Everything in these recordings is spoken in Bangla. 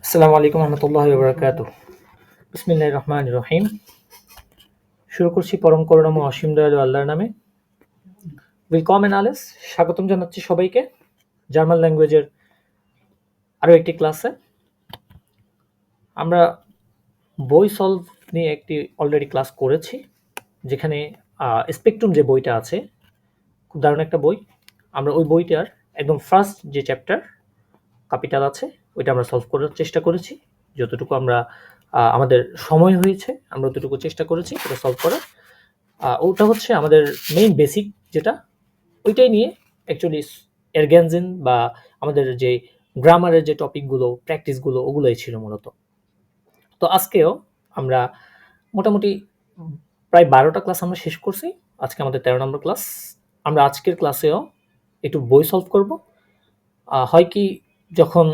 আসসালামু আলাইকুম রহমতুল্লাহি ওয়া বারাকাতুহু। বিসমিল্লাহির রহমানির রহিম। শুরু করছি পরম করুণাময় অসীম দয়ালু আল্লাহর নামে। ওয়েলকাম আলেস, স্বাগতম জানাচ্ছি সবাইকে জার্মান ল্যাঙ্গুয়েজের আরও একটি ক্লাসে। আমরা বই সলভ নিয়ে একটি অলরেডি ক্লাস করেছি, যেখানে স্পেকট্রুম যে বইটা আছে, খুব দারুণ একটা বই। আমরা ওই বইটার একদম ফার্স্ট যে চ্যাপ্টার ক্যাপিটাল আছে ওইটা আমরা সলভ করার চেষ্টা করেছি। যতটুকু আমরা আমাদের সময় হয়েছে আমরা ততটুকু চেষ্টা করেছি ওটা সলভ করার। ওটা হচ্ছে আমাদের মেইন বেসিক যেটা, ওইটাই নিয়ে অ্যাকচুয়ালি এরগ্যানজেন বা আমাদের যে গ্রামারের যে টপিকগুলো প্র্যাকটিসগুলো ওগুলোই ছিল মূলত। তো আজকেও আমরা মোটামুটি প্রায় 12টা ক্লাস আমরা শেষ করছি। আজকে আমাদের 13 নম্বর ক্লাস। আমরা আজকের ক্লাসেও একটু বই সলভ করব। হয় কি, যখন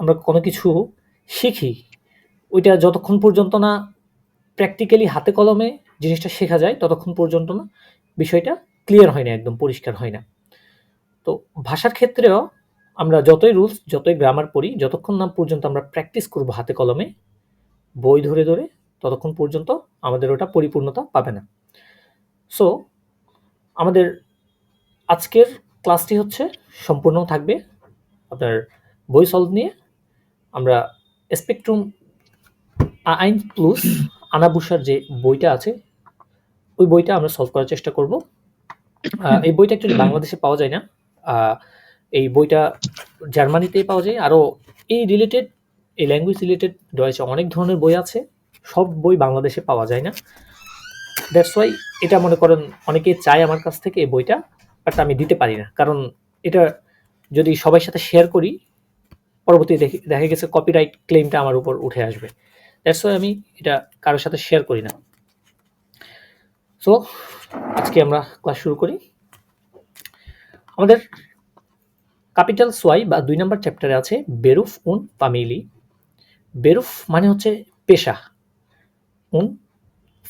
আমরা কোনো কিছু শিখি ওইটা যতক্ষণ পর্যন্ত না প্র্যাকটিক্যালি হাতে কলমে জিনিসটা শেখা যায় ততক্ষণ পর্যন্ত না বিষয়টা ক্লিয়ার হয় না, একদম পরিষ্কার হয় না। তো ভাষার ক্ষেত্রেও আমরা যতই রুলস যতই গ্রামার পড়ি, যতক্ষণ না পর্যন্ত আমরা প্র্যাকটিস করব হাতে কলমে বই ধরে ধরে, ততক্ষণ পর্যন্ত আমাদের ওটা পরিপূর্ণতা পাবে না। সো আমাদের আজকের ক্লাসটি হচ্ছে সম্পূর্ণ থাকবে আপনার বই সলভ নিয়ে। আমরা স্পেকট্রুম আইন প্লুস আনাবুসার যে বইটা আছে ওই বইটা আমরা সলভ করার চেষ্টা করব। এই বইটা অ্যাকচুয়ালি বাংলাদেশে পাওয়া যায় না, এই বইটা জার্মানিতেই পাওয়া যায়। আরও এই রিলেটেড, এই ল্যাঙ্গুয়েজ রিলেটেড রয়েছে অনেক ধরনের বই আছে, সব বই বাংলাদেশে পাওয়া যায় না। দ্যাটস ওয়াই এটা মনে করেন অনেকে চায় আমার কাছ থেকে এই বইটা, বাট আমি দিতে পারি না, কারণ এটা যদি সবার সাথে শেয়ার করি পরবর্তী দেখা গেছে কপিরাইট ক্লেমটা আমার উপর উঠে আসবে। দ্যাটস ওয়াই আমি এটা কারোর সাথে শেয়ার করি না। সো আজকে আমরা ক্লাস শুরু করি। আমাদের ক্যাপিটাল সোয়াই বা 2 নম্বর চ্যাপ্টারে আছে বেরুফ উন ফ্যামিলি। বেরুফ মানে হচ্ছে পেশা, উন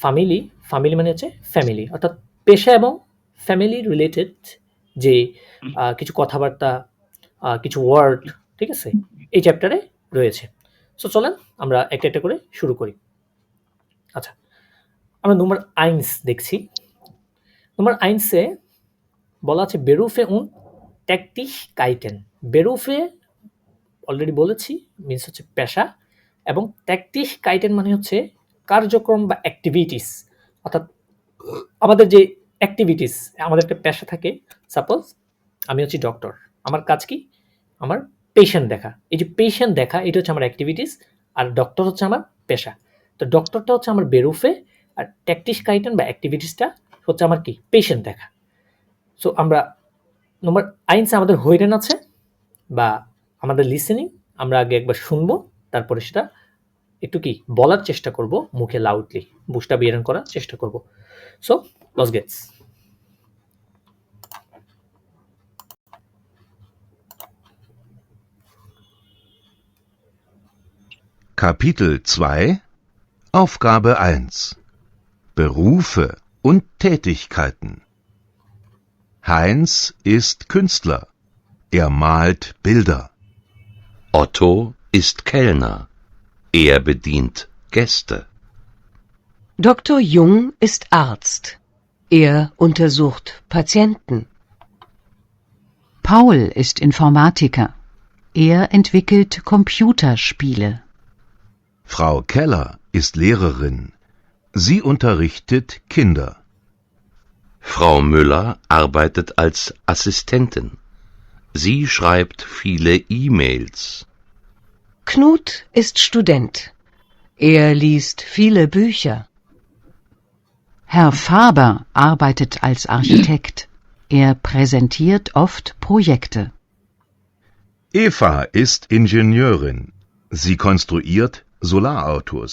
ফ্যামিলি, ফ্যামিলি মানে হচ্ছে ফ্যামিলি, অর্থাৎ পেশা এবং ফ্যামিলি রিলেটেড যে কিছু কথাবার্তা, কিছু ওয়ার্ড, ঠিক আছে, এই চ্যাপ্টারে রয়েছে। সো চলেন আমরা একটা একটা করে শুরু করি। আচ্ছা, আমরা নম্বর আইনস দেখছি। নম্বর আইনসে বলা আছে বেরুফে উন ট্যাকটিশ কাইটেন। বেরুফে অলরেডি বলেছি মিনস হচ্ছে পেশা, এবং ট্যাকটিশ কাইটেন মানে হচ্ছে কার্যক্রম বা অ্যাক্টিভিটিস। অর্থাৎ আমাদের যে অ্যাক্টিভিটিস, আমাদের একটা পেশা থাকে। সাপোজ আমি হচ্ছি ডক্টর, আমার কাজ কি? আমার পেশেন্ট দেখা। এই যে পেশেন্ট দেখা এটা হচ্ছে আমার অ্যাক্টিভিটিস, আর ডক্টর হচ্ছে আমার পেশা। তো ডক্টরটা হচ্ছে আমার বেরুফে, আর ট্যাকটিশ কাইটেন বা অ্যাক্টিভিটিসটা হচ্ছে আমার কি? পেশেন্ট দেখা। সো আমরা নম্বর আইনসে আমাদের হইরেন আছে বা আমাদের লিসেনিং, আমরা আগে একবার শুনবো, তারপরে সেটা একটু কি বলার চেষ্টা করব মুখে লাউডলি, বুঝটা বিয়ারন করার চেষ্টা করব। সো লস গেটস। Kapitel 2 Aufgabe 1 Berufe und Tätigkeiten. Heinz ist Künstler. Er malt Bilder. Otto ist Kellner. Er bedient Gäste. Dr. Jung ist Arzt. Er untersucht Patienten. Paul ist Informatiker. Er entwickelt Computerspiele. Frau Keller ist Lehrerin. Sie unterrichtet Kinder. Frau Müller arbeitet als Assistentin. Sie schreibt viele E-Mails. Knut ist Student. Er liest viele Bücher. Herr Faber arbeitet als Architekt. Er präsentiert oft Projekte. Eva ist Ingenieurin. Sie konstruiert Solarautos.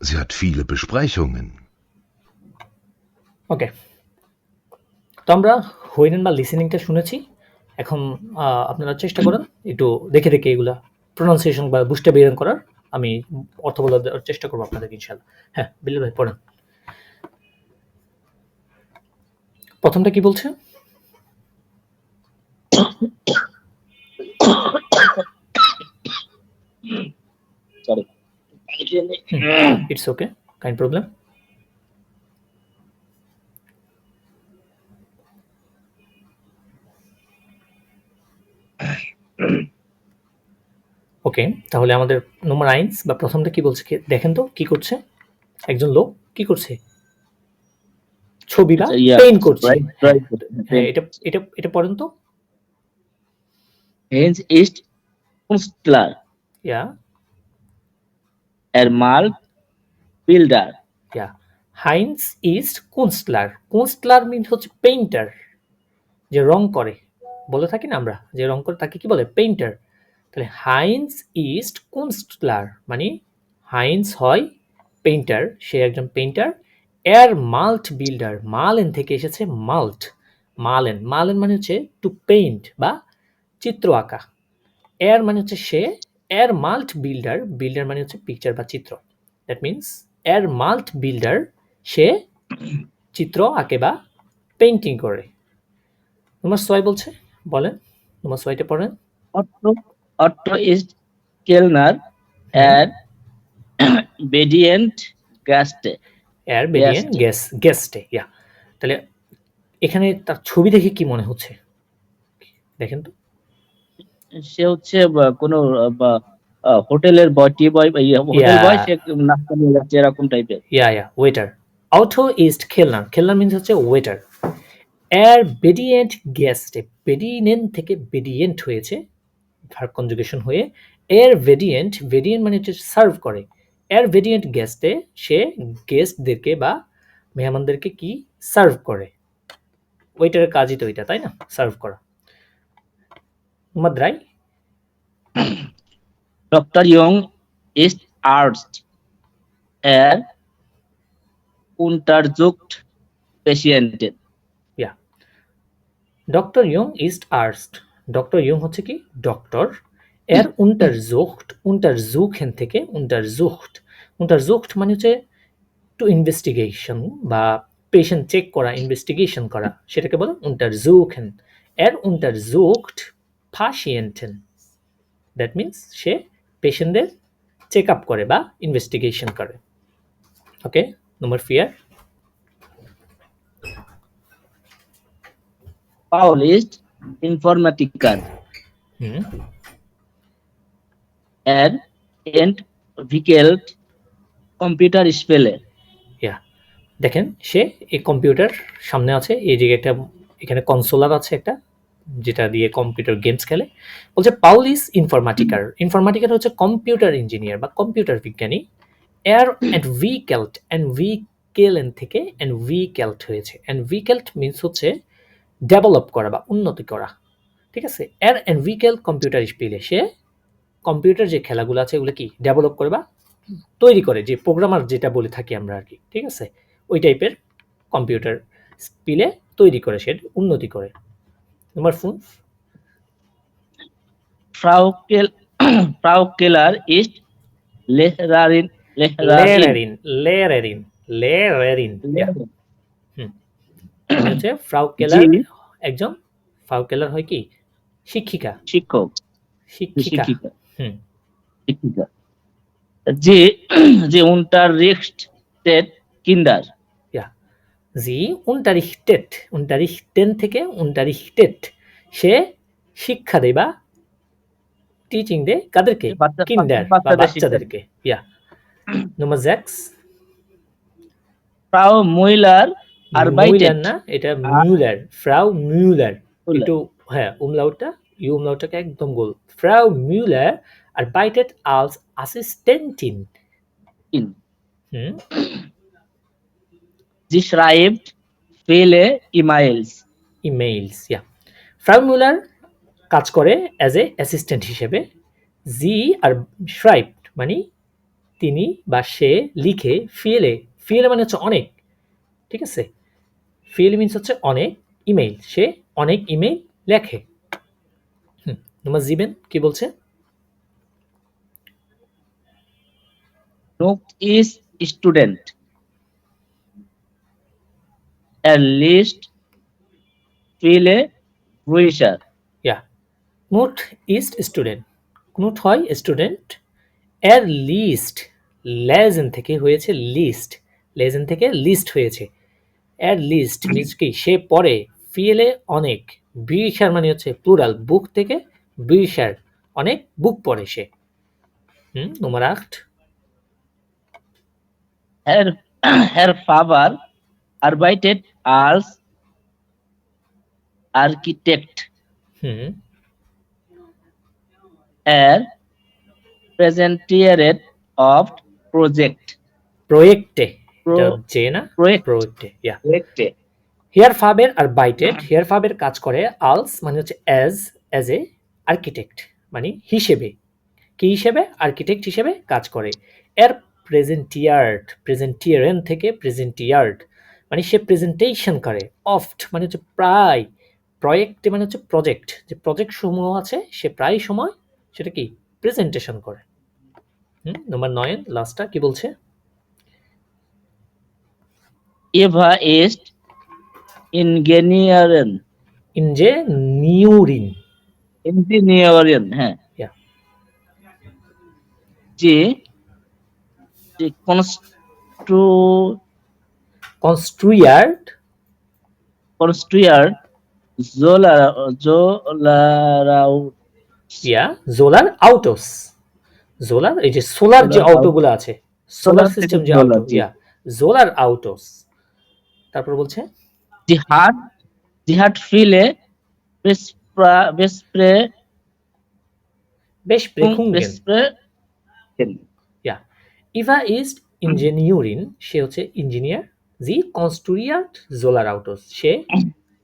Sie hat viele Besprechungen. ওকে, তো আমরা হইরেন বা লিসেনিংটা শুনেছি। এখন আপনারা চেষ্টা করেন একটু দেখে দেখে এগুলা প্রোনাউন্সিয়েশন বা বুঝটা বিয়ারন করার। আমি অর্থ বলার চেষ্টা করবো আপনাদেরকে ইনশাআল্লাহ। হ্যাঁ বিল্লাল ভাই পড়েন। প্রথমটা কি বলছে? Sorry it's okay, kind problem. Okay, তাহলে আমাদের নম্বর আইন্স বা প্রথমটা কি বলছে দেখেন তো কি করছে। একজন লোক কি করছে, ছবি বা পেইন্ট করছে। হ্যাঁ, এটা এটা এটা পড়েন তো। Heinz ist Künstler, ইয়া Malt Bilder. ইয়া হাইন্স ইস্ট কুনস্টলার। কুনস্টলার মিনস হচ্ছে পেইন্টার, যে রং করে, বলে থাকি না আমরা যে রং করে তাকে কি বলে, পেইন্টার। তাহলে হাইন্স ইস্ট কুনস্টলার মানে হাইন্স হয় পেইন্টার, সে একজন পেইন্টার। এর মাল্ট বিল্ডার, মালেন থেকে এসেছে মাল্ট, মালেন, মালেন মানে হচ্ছে টু পেইন্ট বা চিত্র আঁকা। এর মানে হচ্ছে সে, এর মাল্ট বিল্ডার, বিল্ডার মানে হচ্ছে পিকচার বা চিত্র। দ্যাট মিনস এর মাল্ট বিল্ডার, সে চিত্র আঁকে বা পেইন্টিং করে। নম্বর 6 বলছে, বলেন নম্বর 6টা পড়েন। Otto ist Kellner at Bedient Gaste. এর বেরিয়েন্ট গেস্টে, ইয়া। তাহলে এখানে তার ছবি দেখে কি মনে হচ্ছে দেখেন তো। সে হচ্ছে কোনো হোটেলের বয় বয়, হোটেল বয়, সে নাস্তা নিয়ে যাচ্ছে এরকম টাইপের। ইয়া ওয়েটার। অটো ইস্ট খেলনার, খেলনার মিনস হচ্ছে ওয়েটার। এর বেডিয়েন্ট গেস্টে, বেডিনেন থেকে বেডিয়েন্ট হয়েছে, ভার্ব কনজুগেশন হয়ে এর ভেডিয়েন্ট, ভেডিয়েন্ট মানে হচ্ছে সার্ভ করে। এর ভেডিয়েন্ট গেস্টে, সে গেস্টদেরকে বা মেহমানদেরকে কি সার্ভ করে। ওয়েটারের কাজই তো এটা, তাই না, সার্ভ করা। Number 3, Dr. Jung ist Arzt. Untersucht Patienten. ইয়া ডক্টর ইয়ং ইস্ট আর্স্ট, ডক্টর ইয়ং হচ্ছে কি ডক্টর। এর untersucht, untersuchen থেকে untersucht, untersucht মানে হচ্ছে টু ইনভেস্টিগেশন বা পেশেন্ট চেক করা, ইনভেস্টিগেশন করা, সেটাকে বলে untersuchen। এর untersucht Patienten, দ্যাট মিনস সে পেশেন্টদের চেক আপ করে বা ইনভেস্টিগেশন করে। ওকে, নম্বর 4, Paul ist Informatiker. Entwickelt Computerspiele. ইয়া দেখেন, সে এই কম্পিউটার সামনে আছে, এই জায়গায় একটা, এখানে কনসোলার আছে একটা, যেটা দিয়ে কম্পিউটার গেমস খেলে। বলছে পাউল ইজ ইনফরম্যাটিকার, ইনফরম্যাটিকার হচ্ছে কম্পিউটার ইঞ্জিনিয়ার বা কম্পিউটার বিজ্ঞানী। এর এনভিকেলেন থেকে এনভিকেল্ট হয়েছে। এনভিকেল্ট মিনস হচ্ছে ডেভেলপ করা বা উন্নতি করা, ঠিক আছে। এর এনভিকেল কম্পিউটার স্পিলে, সে কম্পিউটার যে খেলাগুলো আছে এগুলো কি ডেভেলপ করে বা তৈরি করে, যে প্রোগ্রামার যেটা বলে থাকি আমরা আর কি, ঠিক আছে, ওই টাইপের কম্পিউটার স্পিলে তৈরি করে, সে উন্নতি করে। নম্বর 5, Frau Keller ist Lehrerin. লেরেরিন হচ্ছে ফ্রাউ কেলার, একজন ফ্রাউ কেলার হয় কি শিক্ষিকা, শিক্ষক, শিক্ষিকা। শিক্ষিকা। যে unterrichtet Kinder. জি unterrichten থেকে unterrichtet, সে শিক্ষা দেয় বা টিচিং দেয় কাদেরকে, কিন্ডার বা বাচ্চাদেরকে। ইয়া নম্বর 6, Frau Müller arbeitet. না, এটা মিউলার, ফ্রাউ মিউলার, একটু হ্যাঁ উমলাউটটা, ইউ উমলাউটটাকে একদম গোল। ফ্রাউ মিউলার arbeitet als Assistentin. Sie schreibt viele E-Mails. ইয়া ফ্রাউ মিউলার কাজ করে অ্যাজ এ অ্যাসিস্ট্যান্ট হিসেবে। জি আর schreibt মানে তিনি বা সে লিখে, ফিয়েলে, ফিয়েলে মানে হচ্ছে অনেক, ঠিক আছে, ফিল মিনস হচ্ছে অনেক, ইমেইল, সে অনেক ইমেইল লেখে। নম্বর 7 কি বলছে, Knut is student. Liest viele Bücher. Yeah Knut ist student, Knut হয় স্টুডেন্ট। এর লিস্ট, লেজেন থেকে হয়েছে লিস্ট, লেজেন থেকে লিস্ট হয়েছে। এর লিস্ট মিনস কি সে পড়ে, ফিলে অনেক, বিশার মানে হচ্ছে প্লুরাল, বুক থেকে বিশার অনেক বুক পড়ে সে। নম্বর 8, Herr, Herr Faber arbeitet als Architekt. হুম Er präsentiert oft প্রজেক্টে, Pro- এটা যে না, Projekt- প্রজেক্টে, ইয়া। Projekte. হিয়ার ফাবের আর বাইটেড, হিয়ার ফাবের কাজ করে আলস মানে হচ্ছে অ্যাজ এ আর্কিটেক্ট মানে হিসেবে, কি হিসেবে, আর্কিটেক্ট হিসেবে কাজ করে। এর প্রেজেন্টিয়ারেন থেকে প্রেজেন্টিয়ার্ড মানে সে প্রেজেন্টেশন করে, অফট মানে হচ্ছে প্রায়, প্রজেক্টে মানে হচ্ছে প্রজেক্ট, যে প্রজেক্ট সমূহ আছে সে প্রায় সময় সেটা কি প্রেজেন্টেশন করে। নম্বর 9 লাস্টটা কি বলছে? Eva ist Ingenieurin. Engineering, Ingenieurin, হ্যাঁ। Yeah. যে কনস্ট্রুয়ার্ড, construir Zollaraut. ইয়া, জোলার আউটোস, জোলার এই যে সোলার যে Solar অটোগুলো আছে, সোলার Solar সিস্টেম থেকে যে solar, অটো, জি। ইয়া, জোলার আউটোস। তারপর বলছে Die hat viele বেশ Besprechungen. ইয়া, ইভা ইজ ইঞ্জিনিয়ারিং, সে হচ্ছে ইঞ্জিনিয়ার, জি কনস্ট্রুয়ার্ড জোলার আউটোস, সে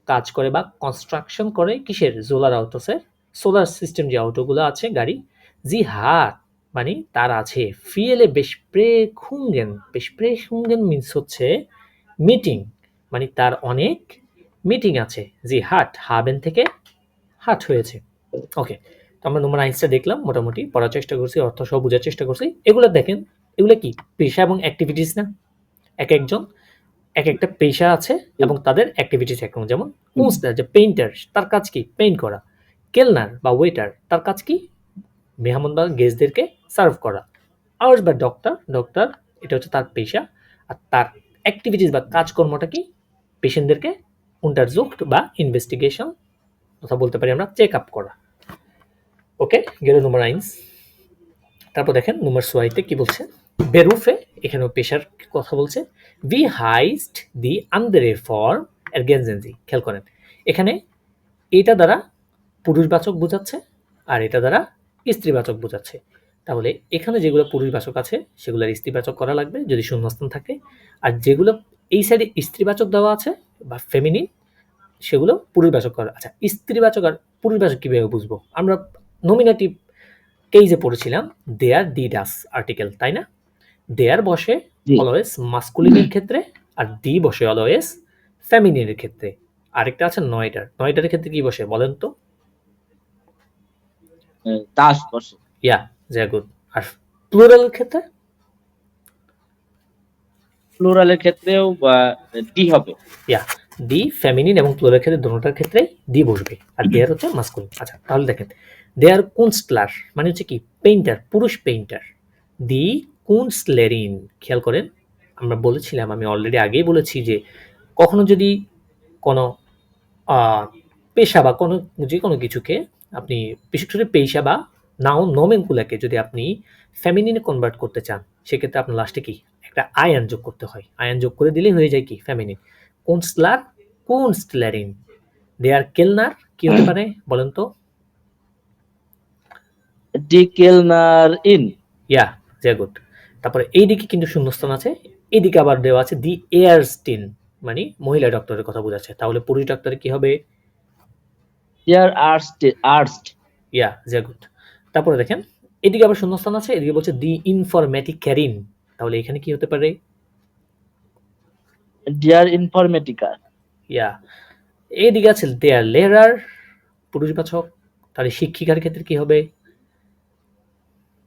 কাজ করে বা কনস্ট্রাকশন করে কিসের, জোলার আউটোসের, সোলার সিস্টেম যে অটোগুলো আছে গাড়ি, জি হাত মানে তার আছে, ফিয়েলে বেশপ্রেখুঙ্গেন মিন্স হচ্ছে মিটিং, মানে তার অনেক মিটিং আছে, জি হাবেন থেকে হাট হয়েছে। ওকে, তো আমরা নম্বর 9টা দেখলাম, মোটামুটি পড়ার চেষ্টা করছি, অর্থ সহ বোঝার চেষ্টা করছি। এগুলো দেখেন, এগুলো কি পেশা এবং অ্যাক্টিভিটিস না, এক একজন এক একটা পেশা আছে এবং তাদের অ্যাক্টিভিটিস একরকম। যেমন কুস্টার যে পেইন্টার, তার কাজ কি পেইন্ট করা, কেলনার বা ওয়েটার তার কাজ কি মেহমান বা গেস্টদেরকে সার্ভ করা, আওয়ার্স বা ডক্টর এটা হচ্ছে তার পেশা, আর তার অ্যাক্টিভিটিস বা কাজকর্মটা কি পেশেন্টদেরকে untersucht বা ইনভেস্টিগেশন, কথা বলতে পারি আমরা চেক আপ করা। ওকে, গেল নম্বর 9। তারপর দেখেন নম্বর 2তে কি বলছে, বেরুফে, এখানেও পেশার কথা বলছে। ভি হাইস্ট দি আন্দারে ফর এরগেনজেন্সি, খেয়াল করেন এখানে এটা দ্বারা পুরুষবাচক বোঝাচ্ছে আর এটা দ্বারা স্ত্রীবাচক বোঝাচ্ছে। তাহলে এখানে যেগুলো পুরুষবাচক আছে সেগুলোর স্ত্রীবাচক করা লাগবে যদি শূন্যস্থান থাকে, আর যেগুলো এই সাইডে স্ত্রীবাচক দেওয়া আছে বা ফেমিনিন সেগুলো পুরুষবাচক করা। আচ্ছা, স্ত্রীবাচক আর পুরুষবাচক কিভাবে বুঝবো? আমরা নমিনেটিভ কেইজে পড়েছিলাম দেয়ার দি ডাস আর্টিকেল, তাই না? দেয়ার বসে জি। অলওয়েজ মাস্কুলিনের ক্ষেত্রে আর দি বসে অলওয়েজ ফেমিনিনের ক্ষেত্রে। আরেকটা আছে নয়টার ক্ষেত্রে কি বসে বলেন তো? Das বসে। ইয়া, ভেরি গুড। আর প্লুরালের ক্ষেত্রে? প্লুরালের ক্ষেত্রেও ডি হবে। ইয়া, দি ফেমিনিন এবং প্লুরাল ক্ষেত্রে দুটোটার ক্ষেত্রেই দি বসবে, আর দেয়ার হচ্ছে মাস্কুলিন। আচ্ছা, তাহলে দেখেন দেয়ার কুনস্টলার মানে হচ্ছে কি পেইন্টার, পুরুষ পেইন্টার। দি কুনস্টলেরিন, খেয়াল করেন আমরা বলেছিলাম, আমি অলরেডি আগেই বলেছি যে কখনো যদি কোনো পেশা বা কোনো যে কোনো কিছুকে আপনি বিশেষ করে পেশা বা নোমেনকুলাকে যদি আপনি ফেমিনিনে কনভার্ট করতে চান, সেক্ষেত্রে আপনার লাস্টে কি একটা আয়ান যোগ করতে হয়, আয়ান যোগ করে দিলে হয়ে যায় কি ফেমিনিন। কুনস্টলার, কুনস্টলারিন। দেয়ার কেলনার কি হতে পারে বলেন তো? D কেলনার in. Yeah, very good. তারপরে এইদিকে কিন্তু শূন্যস্থান আছে, এইদিকে আবার দেওয়া আছে দি এয়ারস্টিন, মানে মহিলা ডক্টরের কথা বোঝাচ্ছে। তাহলে পুরুষ ডক্টরে কি হবে? দেয়ার আর্স্ট। ইয়া, ভেরি গুড। তারপরে দেখেন এদিকে আবার শূন্যস্থান আছে, এদিকে বলছে দি ইনফরমেটিক ক্যারিন, তাহলে এখানে কি হতে পারে? দেয়ার ইনফরমেটিকা। ইয়া, এইদিকে আছে দেয়ার লেরার, পুরুষবাচক, তাহলে শিক্ষিকার ক্ষেত্রে কি হবে?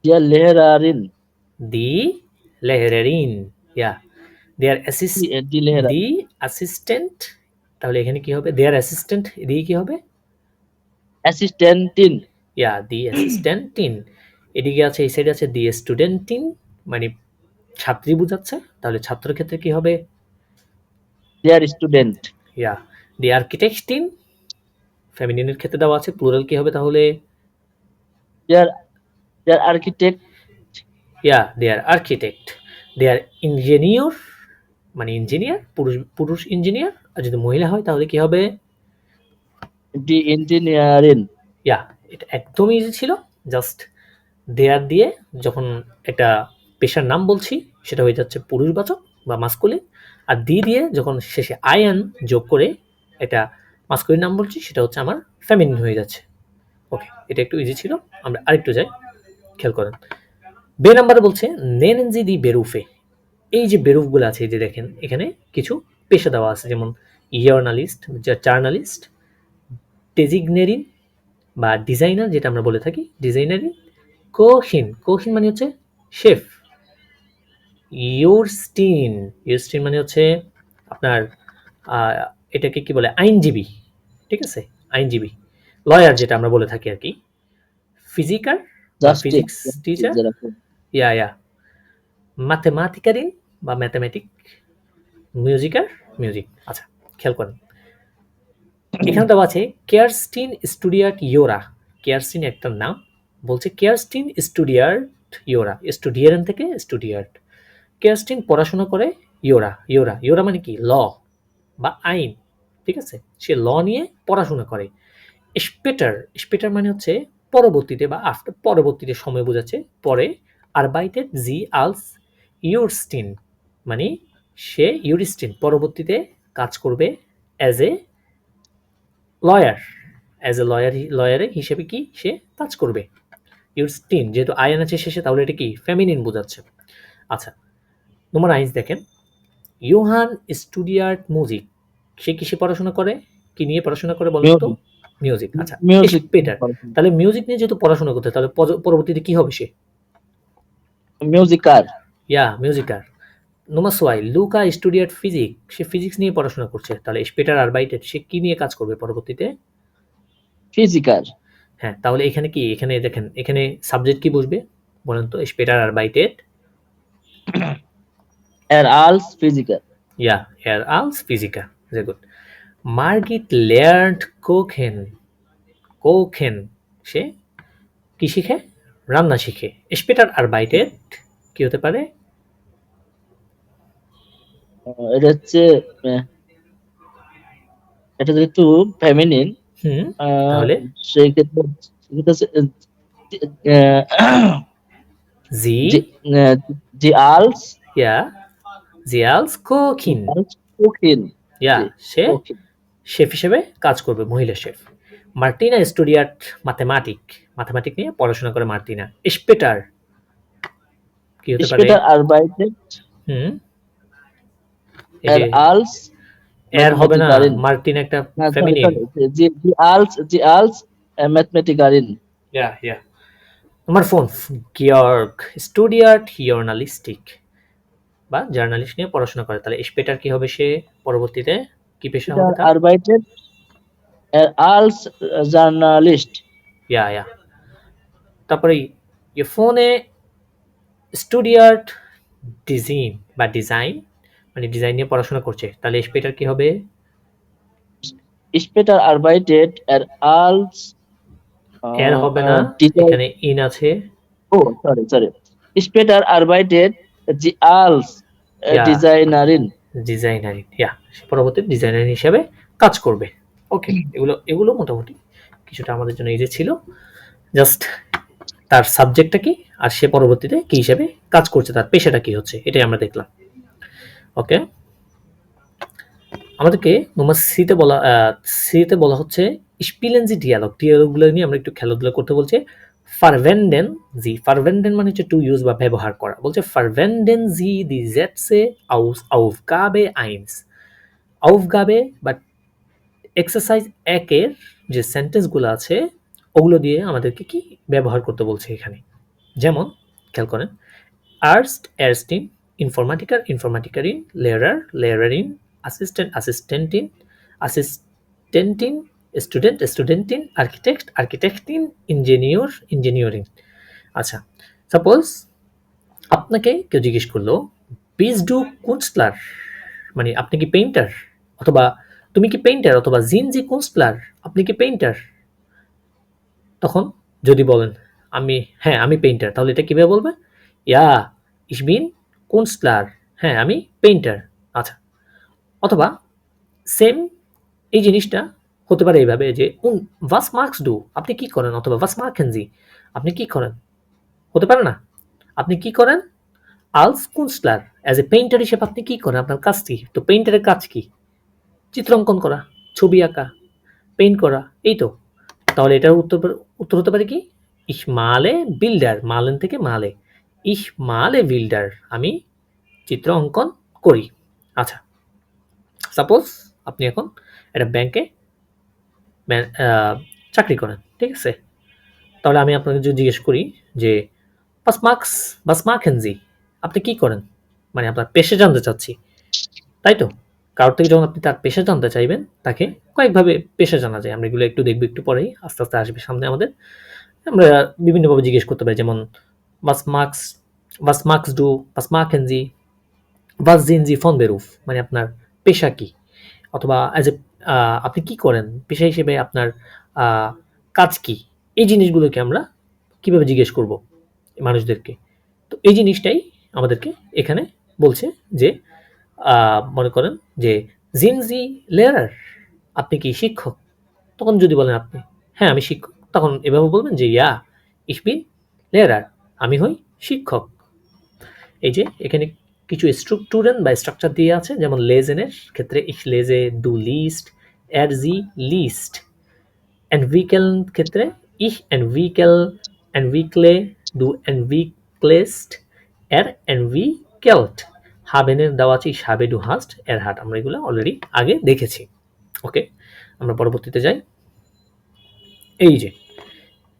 দেয়ার লেহরারিন। দি লেহরারিন। ইয়া, দেয়ার দি অ্যাসিস্ট্যান্ট, তাহলে এখানে কি হবে? দেয়ার অ্যাসিস্ট্যান্ট, এদিকে কি হবে? অ্যাসিস্ট্যান্টিন। ইয়া, দি অ্যাসিস্ট্যান্টিন। এদিকে আছে, এই সাইডে আছে দি স্টুডেন্টিন, মানে ছাত্রী বোঝাচ্ছে, তাহলে ছাত্রের ক্ষেত্রে কি হবে? দেয়ার স্টুডেন্ট। ইয়া। দি আর্কিটেক্টিন, ফেমিনিনের ক্ষেত্রে দেওয়া আছে, প্লুরাল কি হবে তাহলে? দেয়ার দেয়ার আর্কিটেক্ট। ইয়া, দে আর আর্কিটেক্ট। দে আর ইঞ্জিনিয়র, মানে ইঞ্জিনিয়ার, পুরুষ ইঞ্জিনিয়ার। আর যদি মহিলা হয় তাহলে কি হবে? দি ইঞ্জিনিয়ারিং। ইয়া, এটা একদমই ইজি ছিল। জাস্ট দেয়ার দিয়ে যখন একটা পেশার নাম বলছি সেটা হয়ে যাচ্ছে পুরুষবাচক বা মাস্কুলিন, আর দিয়ে যখন শেষে আইএন যোগ করে একটা মাস্কুলিন নাম বলছি সেটা হচ্ছে আমার ফেমিনিন হয়ে যাচ্ছে। ওকে, এটা একটু ইজি ছিল। আমরা আরেকটু যাই, খেয়াল করেন। বে নাম্বারে বলছে নেনেন জি দি বেরুফে। এই যে বেরুফগুলো আছে, এই যে দেখেন এখানে কিছু পেশা দেওয়া আছে, যেমন জার্নালিস্ট, জার্নালিস্ট, ডেজিগনেরিন বা ডিজাইনার, যেটা আমরা বলে থাকি ডিজাইনারিন, কোহিন, কোহিন মানে হচ্ছে শেফ, ইয়োরস্টিন, ইয়োরস্টিন মানে হচ্ছে আপনার এটাকে কি বলে, আইনজীবী, ঠিক আছে, আইনজীবী, লয়ার যেটা আমরা বলে থাকি আর কি, ফিজিকার বা জাস্টিস ফিজিক্স টিচার, যেরকম। ইয়া, ম্যাথেমাটিকারিন বা ম্যাথমেটিক, মিউজিকার, মিউজিক। আচ্ছা, খেয়াল করেন এখানে দেওয়া আছে কেয়ারস্টিন স্টুডিয়াট ইয়োরা। কেয়ারস্টিন একটা নাম, বলছে কেয়ারস্টিন স্টুডিয়াট ইয়োরা, স্টুডিয়ারেন থেকে স্টুডিয়াট। কেয়ারস্টিন পড়াশোনা করে ইয়োরা, ইয়োরা, ইয়োরা মানে কি? ল বা আইন, ঠিক আছে, সে ল নিয়ে পড়াশোনা করে। স্পেটার, স্পেটার মানে হচ্ছে পরবর্তীতে বা আফটার, পরবর্তীতে সময় বোঝাচ্ছে পরে। আরবাইটেড জি আলস ইউরস্টিন, মানে সে ইউরিস্টিন পরবর্তীতে কাজ করবে as a lawyer, as a lawyer, লয়ারে হিসেবে কি সে কাজ করবে। ইউরস্টিন যেহেতু আয়ন আছে শেষে, তাহলে এটা কি ফেমিনিন বোঝাচ্ছে। আচ্ছা, নম্বর 1 দেখেন, ইউহান স্টুডিয়ার্ট মিউজিক। সে কিসে পড়াশোনা করে? কি নিয়ে পড়াশোনা করে বলেন তো? মিউজিক। আচ্ছা, মিউজিক। স্পেটার, তাহলে মিউজিক নিয়ে যেহেতু পড়াশোনা করতে, তাহলে পরবর্তীতে কি হবে সে? মিউজিকার। ইয়া, মিউজিকার। নম্বর 2, লুকা স্টুডিয়ার্ট ফিজিক্স। সে ফিজিক্স নিয়ে পড়াশোনা করছে, তাহলে স্পেটার আরবাইটেড, সে কি নিয়ে কাজ করবে পরবর্তীতে? ফিজিকার। হ্যাঁ, তাহলে এখানে কি, এখানে দেখেন এখানে সাবজেক্ট কি বসবে বলেন তো? স্পেটার আরবাইটেড, এর আলস ফিজিকার। ইয়া, এর আলস ফিজিকার। Very good. মার্গিট লেয়ার্ড কোখেন, কোখেন, সে কি শিখে? রান্না শিখে। স্পেটার আরবাইটেড কি হতে পারে? এটা হচ্ছে এটা যেহেতু ফেমিনিন, হুম, তাহলে সেই ক্ষেত্রে হচ্ছে জি, জি আলস, ইয়া, জি আলস কোখিন, কুকিং। ইয়া, সে কুকিং। শেফ হিসেবে কাজ করবে, মহিলা শেফ। মার্টিনা স্টুডিয়াট ম্যাথমেটিক, ম্যাথমেটিক নিয়ে পড়াশোনা করে মার্টিনা। স্পেটার কি হতে পারে? স্পেটার আরবাইটেড হুম, এই এর যে আলস এর হবে না, ম্যাথমেটিকারিন। মার্টিন একটা না, সরি ফেমিনিন। সরি, জি আলস ম্যাথমেটিকারিন। ইয়া। আমার ফোন, গিয়র্গ স্টুডিয়াট জার্নালিস্টিক, বা জার্নালিস্ট নিয়ে পড়াশোনা করে, তাহলে স্পেটার কি হবে? সে পরবর্তীতে কি পেশা হবে তার? আরবাইটেড এর আলস জার্নালিস্ট। ইয়া। তারপরে ফোনে স্টুডিয়াট ডিজাইন বা ডিজাইন, মানে ডিজাইন নিয়ে পড়াশোনা করছে, তাহলে স্পেটার কি হবে? স্পেটার আরবাইটেড এর আলস এর হবে না, ডিজাইন। এখানে ইন আছে। ও সরি, স্পেটার আরবাইটেড জি আলস ইয়া, ডিজাইনারিন। ডিজাইনারিং, ইয়া, সে পরবর্তী ডিজাইনার হিসেবে কাজ করবে। ওকে, এগুলো মোটামুটি কিছুটা আমাদের জন্য ইজি ছিল। জাস্ট তার সাবজেক্টটা কি, আর সে পরবর্তীতে কি হিসেবে কাজ করছে, তার পেশাটা কি হচ্ছে, এটাই আমরা দেখলাম। ওকে, আমাদেরকে নম্বর সিতে বলা হচ্ছে স্পিলেন জি ডিয়ালগ, ডিয়ালগগুলো নিয়ে আমরা একটু খেলাধুলা করতে বলছে। ফারভেন্ডেন জি, ফারভেন্ডেন মানে হচ্ছে টু ইউজ বা ব্যবহার করা। বলছে ফারভেন্ডেন জি দি জেটসে আউস আউফগাবে আইনস, আউফগাবে বা এক্সারসাইজ 1-এর যে সেন্টেন্সগুলো আছে ওগুলো দিয়ে আমাদেরকে কি ব্যবহার করতে বলছে এখানে। যেমন খেয়াল করেন, আর্স্ট এরস্টিন, ইনফরমাটিকার ইনফরমাটিকারিন, লেয়ারার লেয়ারারিন, অ্যাসিস্ট্যান্ট অ্যাসিস্ট্যান্টিন স্টুডেন্ট স্টুডেন্টিন, আর্কিটেক্ট আর্কিটেক্টিন, ইঞ্জিনিয়র ইঞ্জিনিয়ারিং। আচ্ছা, সাপোজ আপনাকে কেউ জিজ্ঞেস করলো বিস ডু কুনস্টলার, মানে আপনি কি পেইন্টার, অথবা তুমি কি পেইন্টার, অথবা জিন জি কুনস্টলার, আপনি কি পেইন্টার। তখন যদি বলেন হ্যাঁ আমি পেইন্টার, তাহলে এটা কিভাবে বলবে? ইয়া ইস বিন কুনস্টলার, হ্যাঁ আমি পেইন্টার। আচ্ছা, অথবা সেম এই জিনিসটা হতে পারে এইভাবে যে ওয়াস মার্কস ডু, আপনি কি করেন, অথবা ওয়াস মার্কেন জি, আপনি কি করেন, হতে পারে না? আপনি কি করেন? আলস কুনস্টলার, অ্যাজ এ পেইন্টার হিসেবে আপনি কি করেন, আপনার কাজ কি? তো পেইন্টারের কাজ কি? চিত্রাঙ্কন করা, ছবি আঁকা, পেইন্ট করা, এই তো। তাহলে এটার উত্তর হতে পারে কি? ইস মালে বিল্ডার, মালেন থেকে মালে, ইস মালে বিল্ডার, আমি চিত্র অঙ্কন করি। আচ্ছা, সাপোজ আপনি এখন একটা ব্যাংকে চাকরি করেন, ঠিক আছে? তাহলে আমি আপনাকে যদি জিজ্ঞেস করি যে বাস মার্কেন জি, আপনি কি করেন, মানে আপনার পেশা জানতে চাচ্ছি, তাই তো? কারোর থেকে যখন আপনি তার পেশা জানতে চাইবেন, তাকে কয়েকভাবে পেশা জানা যায়, আমরা এগুলো একটু দেখবো একটু পরেই, আস্তে আস্তে আসবে সামনে আমাদের। আমরা বিভিন্নভাবে জিজ্ঞেস করতে পারি, যেমন was magst was magst du, was machen Sie, was sind Sie von Beruf, মানে আপনার পেশা কি, অথবা অ্যাজ এ আপনি কি করেন পেশা হিসেবে, আপনার কাজ কি। এই জিনিসগুলোকে আমরা কিভাবে জিজ্ঞেস করব মানুষদেরকে? তো এই জিনিসটাই আমাদেরকে এখানে বলছে যে মনে করেন যে জিনজি লেয়ারার, আপনি কি শিক্ষক? তখন যদি বলেন আপনি হ্যাঁ আমি শিক্ষক, তখন এভাবে বলবেন যে ইয়া ich bin লেয়ারার, আমি হই শিক্ষক। এই যে এখানে কিছু স্ট্রুকটুরেন বা স্ট্রাকচার দিয়ে আছে, যেমন লেজেনের ক্ষেত্রে ich lese, du liest, sie liest, entwickeln ক্ষেত্রে ich entwickle, du entwickelst, entwickelt, হাবেনের দেওয়া আছে ich habe, du hast, hat, আমরা এগুলো অলরেডি আগে দেখেছি। ওকে, আমরা পরবর্তীতে যাই।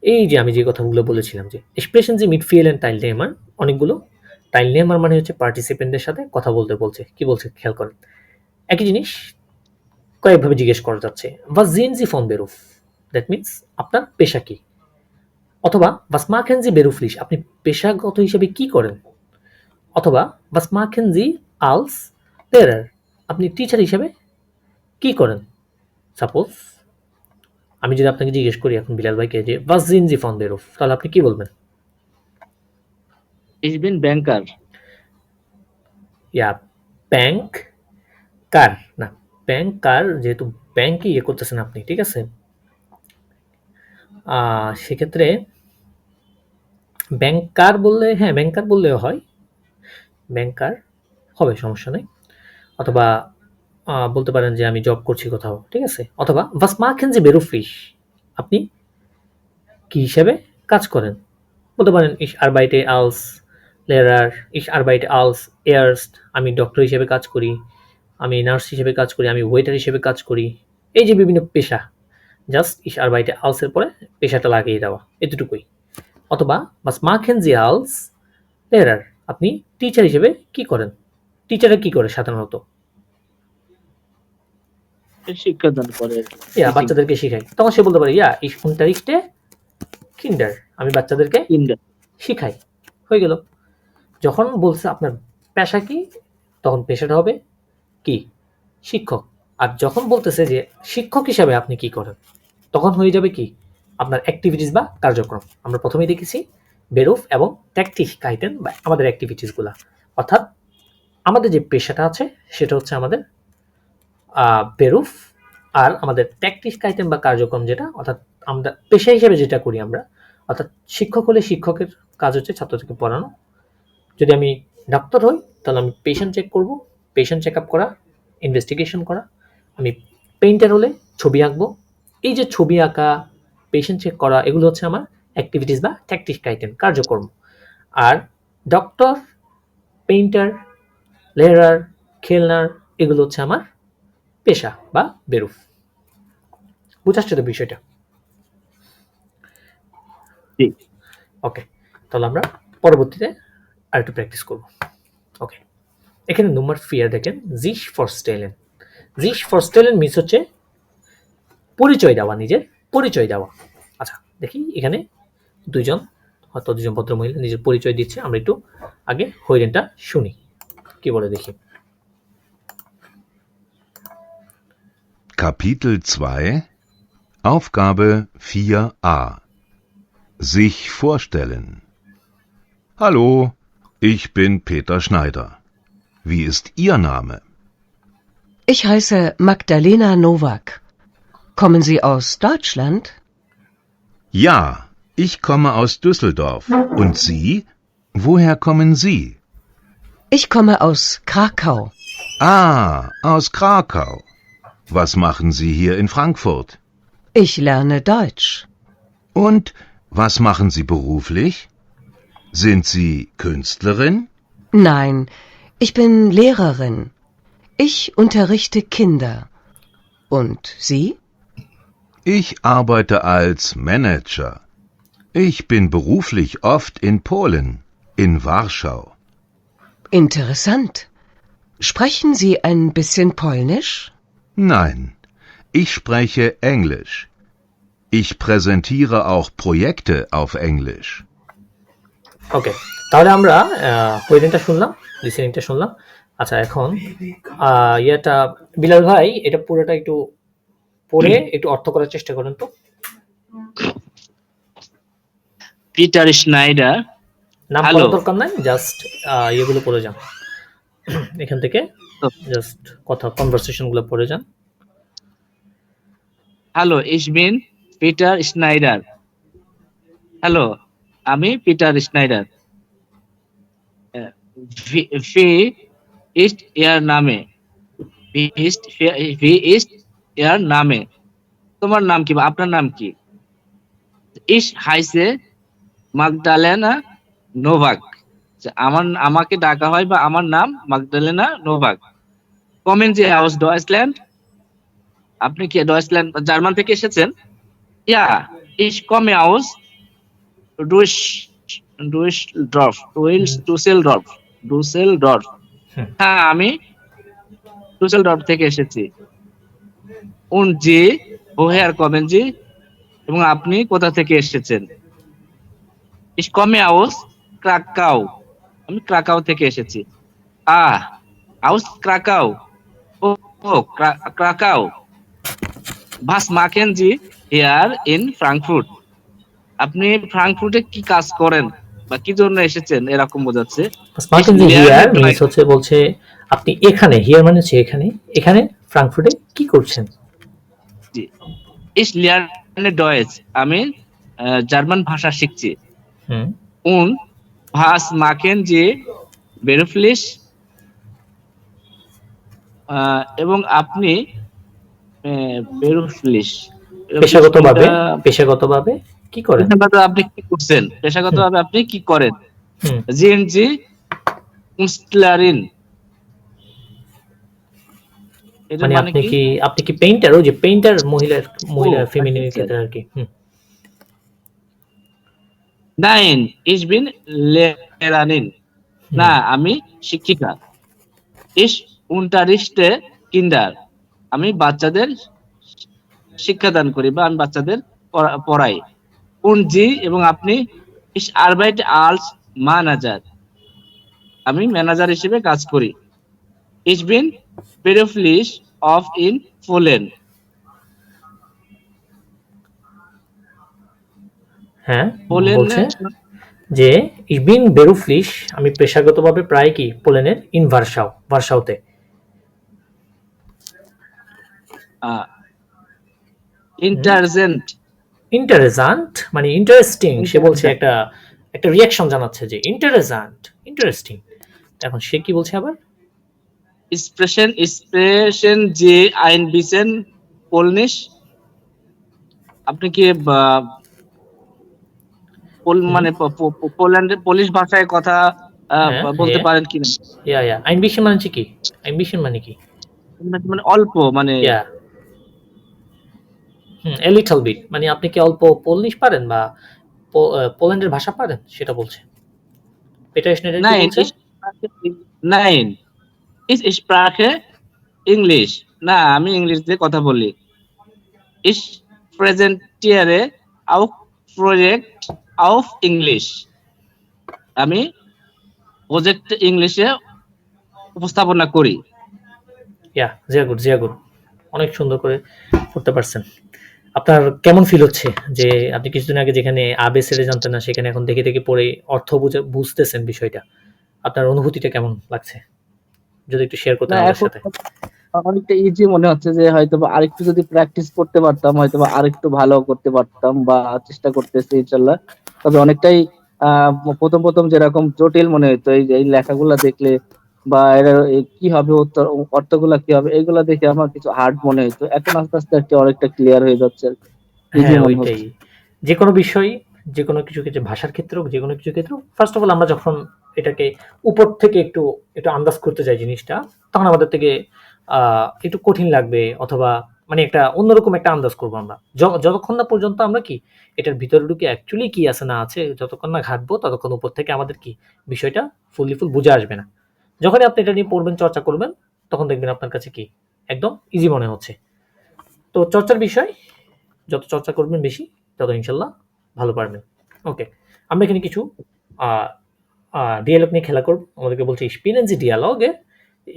এই যে আমি যে কথাগুলো বলেছিলাম যে এক্সপ্রেশন যে মিডফিল্ড এন্ড টাইলনেমার, অনেকগুলো টাইলনেমার মানে হচ্ছে পার্টিসিপেন্টদের সাথে কথা বলতে বলছে, কি বলছে খেয়াল করেন। একই জিনিস কয়েকভাবে জিজ্ঞেস করা যাচ্ছে। was sehen Sie von Beruf, that means আপনার পেশা কি, অথবা was machen Sie beruflich, আপনি পেশাগত হিসেবে কি করেন, অথবা was machen Sie als Lehrer, আপনি টিচার হিসেবে কি করেন। সাপোজ আমি যদি আপনাকে জিজ্ঞেস করি এখন বিলাল ভাইকে যে was sehen Sie von Beruf, তাহলে আপনি কি বলবেন? Ich bin Banker. ইয়া ব্যাংক কার না, ব্যাংক কার, যেহেতু ব্যাংকে ইয়ে করতেছেন আপনি, ঠিক আছে? সেক্ষেত্রে ব্যাংকার বললে, হ্যাঁ ব্যাংকার বললেও হয়, ব্যাংকার হবে, সমস্যা নেই। অথবা বলতে পারেন যে আমি জব করছি কোথাও, ঠিক আছে? অথবা was machen Sie beruflich, আপনি কি হিসেবে কাজ করেন, বলতে পারেন ich arbeite als Lehrer, ich arbeite als Arzt, আমি ডক্টর হিসেবে কাজ করি, আমি নার্স হিসেবে কাজ করি, আমি ওয়েটার হিসেবে কাজ করি। এই যে বিভিন্ন পেশা, জাস্ট ich arbeite als এর পরে পেশাটা লাগিয়ে দেওয়া, এতটুকুই। অথবা was machen Sie als Lehrer, আপনি টিচার হিসেবে কি করেন, টিচাররা কি করে সাধারণত? শিক্ষাদান করে আর কি। ইয়া বাচ্চাদেরকে শেখায়, তখন সে বলতে পারে ইয়া ich unterrichte Kinder, আমি বাচ্চাদেরকে Kinder. শিখাই, হয়ে গেল। যখন বলছে আপনার পেশা কি, তখন পেশাটা হবে কি, শিক্ষক। আর যখন বলতেছে যে শিক্ষক হিসাবে আপনি কি করেন, তখন হয়ে যাবে কি আপনার অ্যাক্টিভিটিস বা কার্যক্রম। আমরা প্রথমেই দেখেছি বেরুফ এবং ট্যাকটিক কাইটেন বা আমাদের অ্যাক্টিভিটিসগুলা, অর্থাৎ আমাদের যে পেশাটা আছে সেটা হচ্ছে আমাদের বেরুফ, আর আমাদের ট্যাকটিক কাইটেন বা কার্যক্রম যেটা, অর্থাৎ আমরা পেশা হিসেবে যেটা করি আমরা, অর্থাৎ শিক্ষক হলে শিক্ষকের কাজ হচ্ছে ছাত্রদেরকে পড়ানো। যদি আমি ডাক্তার হই তাহলে আমি পেশেন্ট চেক করব, পেশেন্ট চেক আপ করা, ইনভেস্টিগেশন করা। আমি পেইন্টার হলে ছবি আঁকবো। এই যে ছবি আঁকা, পেশেন্ট চেক করা, এগুলো হচ্ছে আমার অ্যাক্টিভিটিস বা ট্যাকটিক আইটেম, কার্যক্রম। আর ডক্টর, পেইন্টার, লেয়ারার, খেলনার, এগুলো হচ্ছে আমার পেশা বা বেরুফ। বুঝাচ্ছে তো বিষয়টা? জি। ওকে, তাহলে আমরা পরবর্তীতে আরেকটু প্র্যাকটিস করব। ওকে, এখানে নম্বর 4 দেখেন, জিশ ফরস্টেলেন। জিশ ফরস্টেলেন মিস হচ্ছে পরিচয় দেওয়া, নিজের পরিচয় দেওয়া। আচ্ছা দেখি এখানে দুইজন হয়তো দুজন ভদ্রমহিলা নিজের পরিচয় দিচ্ছে। আমরা একটু আগে হইরেনটা শুনি কি বলে দেখি। Kapitel 2 Aufgabe 4a Sich vorstellen. Hallo, ich bin Peter Schneider. Wie ist Ihr Name? Ich heiße Magdalena Nowak. Kommen Sie aus Deutschland? Ja, ich komme aus Düsseldorf. Und Sie? Woher kommen Sie? Ich komme aus Krakau. Ah, aus Krakau. Was machen Sie hier in Frankfurt? Ich lerne Deutsch. Und was machen Sie beruflich? Sind Sie Künstlerin? Nein, ich bin Lehrerin. Ich unterrichte Kinder. Und Sie? Ich arbeite als Manager. Ich bin beruflich oft in Polen, in Warschau. Interessant. Sprechen Sie ein bisschen Polnisch? Nein, ich spreche Englisch. Ich präsentiere auch Projekte auf Englisch. ওকে, তাহলে আমরা হইরেনটা শুনলাম, লিসেনিংটা শুনলাম। আচ্ছা, এখন ইয়েটা বিলাল ভাই এটা পুরোটা একটু পড়ে একটু অর্থ করার চেষ্টা করেন তো। পিটার স্নাইডার, নাম হ্যালো। পড়ার দরকার নাই, জাস্ট ইয়েগুলো পড়ে যান এখান থেকে, জাস্ট কথা কনভারসেশন গুলো পড়ে যান। Hello, ich bin Peter Schneider. Hello, আমি Peter Schneider. Wie ist Ihr Name? Wie ist Ihr Name? তোমার নাম কি বা আপনার নাম কি? Ich heiße Magdalena Novak. আমাকে ডাকা হয় বা আমার নাম মাগদালেনা Novak. Kommen Sie aus Deutschland? আপনি কি ডয়েচল্যান্ড জার্মান থেকে এসেছেন? Ja, ich komme aus Düsseldorf. হ্যাঁ, আমি ডুসেলডর্ফ থেকে এসেছি। Und Sie, woher kommen Sie? এবং আপনি কোথা থেকে এসেছেন? Ich komme aus Krakau. আমি ক্রাকাও থেকে এসেছি। aus Krakau. Krakau. Was machen Sie here in Frankfurt? আপনি ফ্রাঙ্কফুর্টে কি কাজ করেন বা কি জন্য এসেছেন এরকম বোঝাচ্ছে। স্মার্ট ইন হিয়ার মিন্স হচ্ছে বলছে আপনি এখানে, হিয়ার মানে হচ্ছে এখানে, এখানে ফ্রাঙ্কফুর্টে কি করছেন? জি, ich lerne Deutsch. আমি জার্মান ভাষা শিখছি। Und was machen Sie beruflich? এবং আপনি beruflich পেশাগতভাবে কি করেন? আপনি কি করছেন? পেশাগতভাবে আপনি কি করেন? Sind Sie Künstlerin? মানে আপনি কি পেইন্টার? ওই যে পেইন্টার মহিলা ফেমিনিন ক্ষেত্রে আর কি। Nein, ich bin Lehrerin. না, আমি শিক্ষিকা। Ich unterrichte Kinder. আমি বাচ্চাদের শিক্ষাদান করি বা আমি বাচ্চাদের পড়াই। Und Sie এবং আপনি ich arbeite als Manager. আমি ম্যানেজার হিসেবে কাজ করি। Ich bin beruflich oft in Polen. হ্যাঁ, বলছে যে ich bin beruflich, আমি পেশাগতভাবে প্রায় কি পোল্যান্ডের ইন ভার্সাওতে। ইন্টারেস্টেন্ট মানে ইন্টারেস্টিং, সে বলছে একটা রিঅ্যাকশন জানাচ্ছে যে ইন্টারেস্টিং। এখন সে কি বলছে আবার? Sprechen Sie ein bisschen Polnisch? আপনি কি মানে পোল্যান্ডের পোলিশ ভাষায় কথা বলতে পারেন কিনা? Ambition মানে কি? Ambition মানে কি? মানে অল্প, মানে a little bit, মানে আপনি কি অল্প পোলিশ পারেন বা পোল্যান্ডের ভাষা পারেন সেটা বলছে। পিটার স্নাইডার কি বলছে? Nein, ich spreche English. না, আমি ইংলিশ দিয়ে কথা বলি। Ich präsentiere auch Projekt of English, আমি প্রজেক্ট ইংলিশে উপস্থাপনা করি। ইয়া, জিয়া গুড। অনেক সুন্দর করে করতে পারছেন। আপনার কেমন ফিল হচ্ছে যে আপনি কিছুদিন আগে যেখানে আবেসেরে জানতেন না সেখানে এখন দেখে দেখে পড়ে অর্থ বুঝতেছেন বিষয়টা। আপনার অনুভূতিটা কেমন লাগছে? যদি একটু শেয়ার করতেন না, আমাদের এখন সাথে। অনেকটা ইজি মনে হচ্ছে যে হয়তোবা আরেকটু যদি প্র্যাকটিস করতে পারতাম হয়তোবা আরেকটু ভালো করতে পারতাম, বা চেষ্টা করতেছি ইনশাল্লাহ। তবে অনেকটাই প্রথম যেরকম জটিল মনে হতো এই এই লেখাগুলা দেখলে, বা এর কি হবে উত্তর, অর্থগুলা কি হবে, এগুলা দেখে আমার কিছু হার্ড মনে হতো। এখন আস্তে আস্তে আর কি অনেকটা ক্লিয়ার হয়ে যাচ্ছে, ইজি হ্যাঁ, মনে ওইটাই। হচ্ছে। যেকোনো বিষয়, যেকোনো কিছু ক্ষেত্রে, ভাষার ক্ষেত্রে হোক, যেকোনো কিছু ক্ষেত্রে হোক, ফার্স্ট অফ অল আমরা যখন এটাকে উপর থেকে একটু একটু আন্দাজ করতে চাই জিনিসটা, তখন আমাদের থেকে একটু কঠিন লাগবে, অথবা মানে একটা অন্যরকম একটা আন্দাজ করবো আমরা। যতক্ষণ না পর্যন্ত আমরা কি এটার ভিতরে ঢুকে অ্যাকচুয়ালি কি আছে না আছে যতক্ষণ না ঘাটবো, ততক্ষণ উপর থেকে আমাদের কি বিষয়টা ফুল বুঝে আসবে না। যখনই আপনি এটা নিয়ে পড়বেন, চর্চা করবেন, তখন দেখবেন আপনার কাছে কি একদম ইজি মনে হচ্ছে। তো চর্চার বিষয়, যত চর্চা করবেন বেশি, তত ইনশাল্লাহ ভালো পারবেন। ওকে, আমরা এখানে কিছু ডিয়ালগ নিয়ে খেলা করব। আমাদেরকে বলছে স্পিনেন যে ডিয়ালগে,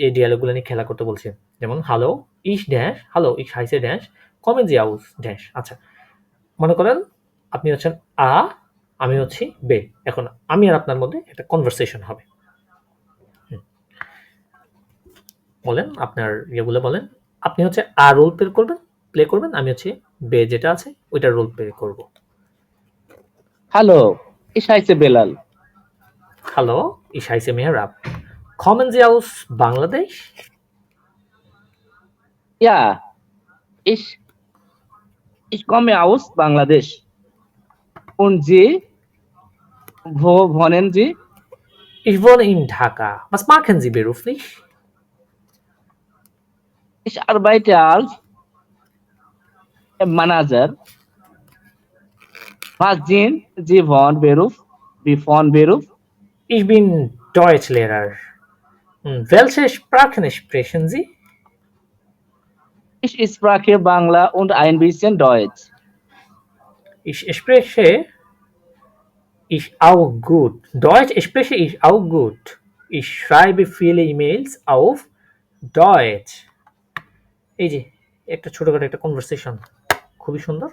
এই ডিয়ালগগুলো নিয়ে খেলা করতে বলছে। যেমন হ্যালো ইস ড্যাশ, হ্যালো ইস হাইসে ড্যাশ, কমেন জি আউস ড্যাশ। আচ্ছা, মনে করেন আপনি হচ্ছেন আ, আমি হচ্ছি বে। এখন আমি আর আপনার মধ্যে একটা কনভারসেশন হবে। বলেন আপনার ইয়েগুলো বলেন। আপনি হচ্ছে আ রোল প্লে করবেন, আমি হচ্ছে বে যেটা আছে ওইটা রোল প্লে করব। হ্যালো, ইসাইছে Belal. Hello, ich heiße Mehrab. Kommen Sie aus Bangladesh? Ja, ich, ich komme aus Bangladesch. Und Sie, wo wohnen Sie? Ich wohne in Dhaka. Was machen Sie beruflich? Ich arbeite als Manager. Was sind Sie von Beruf? Wie von Beruf? Ich bin Deutschlehrer. Welche Sprachen sprechen Sie? Ich spreche Bangla und ein bisschen Deutsch. Ich spreche ich auch gut. Deutsch spreche ich auch gut. Ich schreibe viele E-Mails auf Deutsch. এই যে একটা ছোটখাটো একটা কনভারসেশন, খুবই সুন্দর।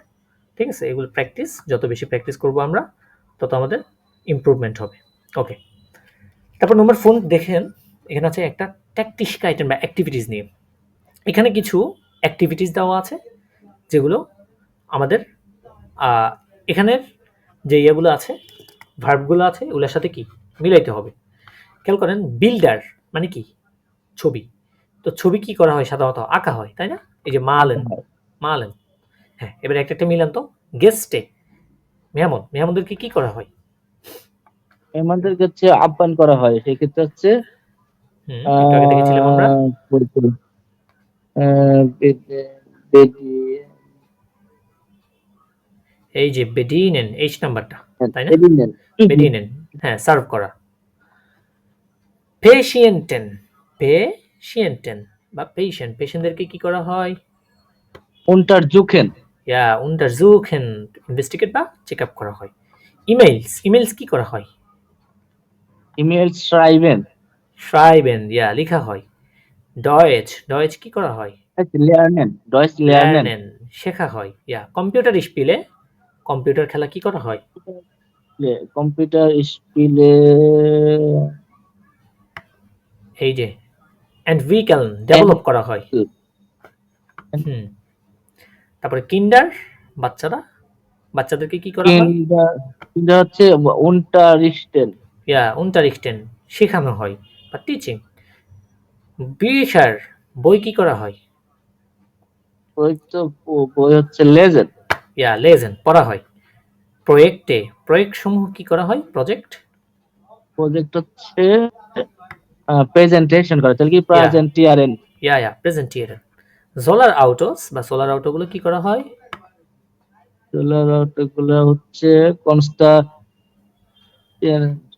ঠিক আছে, এগুলো প্র্যাকটিস, যত বেশি প্র্যাকটিস করবো আমরা, তত আমাদের ইমপ্রুভমেন্ট হবে। ওকে, তারপর নম্বর 4 দেখেন, এখানে আছে একটা ট্যাকটিক্স আইটেম বা অ্যাক্টিভিটিস নিয়ে। এখানে কিছু অ্যাক্টিভিটিস দেওয়া আছে যেগুলো আমাদের এখানের যে ইয়েগুলো আছে, ভার্বগুলো আছে, ওগুলোর সাথে কি মিলাইতে হবে। খেয়াল করেন, বিল্ডার মানে কি ছবি। তো ছবি কি করা হয়, সাধারণত আঁকা হয়, তাই না? এই যে মালেন। হ্যাঁ, এবার একটা একটা মিলান তো। গেস্টে মেহমানদেরকে কি করা হয়? আমাদের কাছে আহ্বান করা হয়, সেক্ষেত্রে হচ্ছে একটু আগে দেখেছিলাম আমরা। এই যে বেডিনেন, এইচ নাম্বারটা, তাই না? বেডিনেন, হ্যাঁ, সার্ভ করা। পেশিয়েন্টেন, পেশিয়েন্টেন বা পেশেন্টদেরকে কি করা হয়? untersuchen, ইয়া, untersuchen, ইনভেস্টিগেট বা চেক আপ করা হয়। ইমেইলস কি করা হয়? E-Mail schreiben, schreiben, ইয়া, লেখা হয়। ডয়েচ কি করা হয়? lernen, Deutsch lernen, lernen, শেখা হয়। ইয়া, কম্পিউটার স্পিলে, কম্পিউটার খেলা কি করা হয়? Computer spiele, এই যে entwickeln, ডেভেলপ করা হয়। হুম, তারপরে কিন্ডার, বাচ্চাদেরকে কি করা হয়? Kinder হচ্ছে unterrichten, ইয়া, unterrichten, শেখানো হয় বা টিচিং। বিশার, বই কি করা হয়? বই হচ্ছে lesen, ইয়া, লেজেন, পড়া হয়। প্রজেক্ট সমূহ কি করা হয়? প্রজেক্ট, project হচ্ছে প্রেজেন্টেশন করা, তাহলে কি প্রেজেন্টিয়ারেন, ইয়া, প্রেজেন্টিয়ার। সোলার আউটোগুলো কি করা হয়? এগুলো হচ্ছে কনস্টা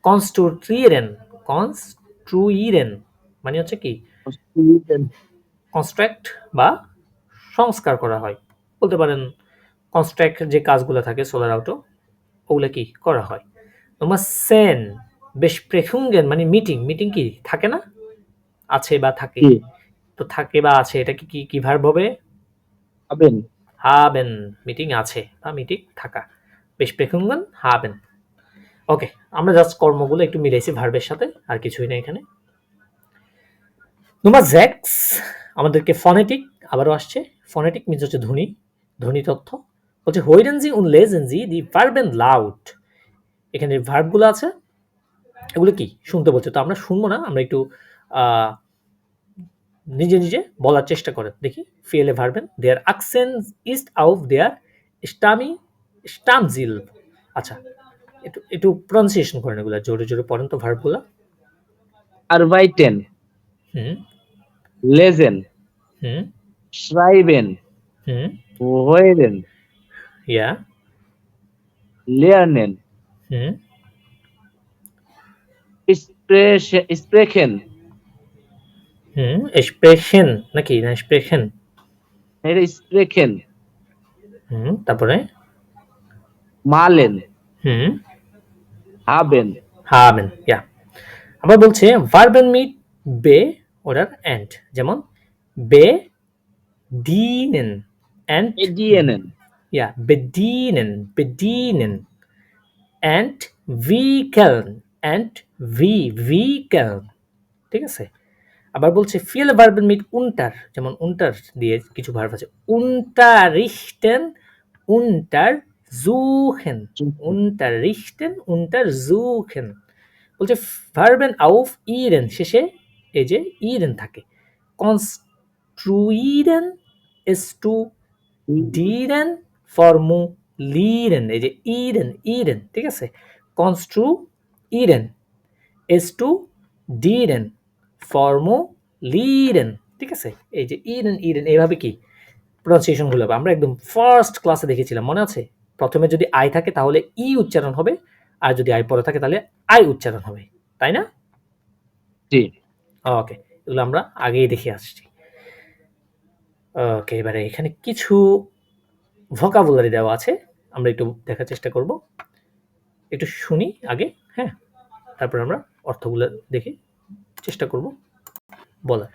কনস্ট্রুইরেন মানে হচ্ছে কি কনস্ট্রাক্ট বা সংস্কার করা হয়। বলতে পারেন কনস্ট্রাক্ট যে কাজগুলো থাকে সোলার আউটো, ওগুলা কি করা হয়। তোমার সেন বেসপ্রেখুঙ্গেন মানে মিটিং, মিটিং কি থাকে না, আছে বা থাকে, জি তো থাকে বা আছে এটা কি কি ভার্ব হবে? হবেন হাবেন, মিটিং আছে বা মিটিং থাকা, বেসপ্রেখুঙ্গেন হাবেন। ওকে, আমরা জাস্ট কর্মগুলো একটু মিলাইছি ভার্বের সাথে, আর কিছুই না এখানে। নাম্বার 6 আমাদেরকে ফনেটিক আবারও আসছে। ফনেটিক মিনস হচ্ছে ধ্বনি, ধ্বনি তথ্য। বলছে হোইডেন জি উন লেজেন জি দি ভার্বেন লাউড। এখানে ভার্বগুলো আছে, এগুলো কি শুনতে বলছে, তো আমরা শুনবো না, আমরা একটু আহ, নিজে নিজে বলার চেষ্টা করেন দেখি। ফিয়েলে ভার্বেন দেয়ার আকসেন্ট ইস্ট আউফ দেয়ার স্টামি স্টামজিল। আচ্ছা, একটু একটু প্রনাউন্সিয়েশন করেন এগুলো, জোরে জোরে পড়েন তো ভার্বগুলো। আরবাইটেন, হুম লেজেন, হুম schreiben, হুম hören, ইয়া lernen, হুম sprechen, হুম স্প্রেশন নাকি না স্প্রেশন? এটা sprechen, হুম তারপরে malen, হুম haben, হাবেন, ইয়া। আবার বলছে ভার্বেন মিট বে ওরার এন্ড, যেমন বে ডিনেন এন্ড, bedienen, ইয়া বেডিনেন বেডিনেন এন্ড ভিকেলন এন্ড ভিকেলন, ঠিক আছে। আবার বলছে ফিল ভার্বেন মিট উন্টার, যেমন উন্টার দিয়ে কিছু ভার্ব আছে, উন্টারিchten untersuchen, unterrichten untersuchen। বলছে ভার্বেন আউফ ইরেন শেষে এই যে ইরেন থাকে, কনস্ট্রুইরেন স্টুডিরেন ফর্মুলিরেন, এই যে ইরেন ইরেন, ঠিক আছে। কনস্ট্রুইরেন স্টুডিরেন ফর্মুলিরেন, ঠিক আছে। এই যে ইরেন ইরেন এইভাবে কি প্রনাউন্সিয়েশন গুলো হবে। আমরা একদম ফার্স্ট ক্লাসে দেখেছিলাম, মনে আছে? প্রথমে যদি আই থাকে তাহলে ই উচ্চারণ হবে, আর যদি আই পরে থাকে তাহলে আই উচ্চারণ হবে, তাই না? জি ওকে, এগুলো আমরা আগেই দেখে আসছি। ওকে, এবারে এখানে কিছু ভোকাবুলারি দেওয়া আছে, আমরা একটু দেখার চেষ্টা করব, একটু শুনি আগে, হ্যাঁ, তারপর আমরা অর্থগুলো দেখে চেষ্টা করব বলার।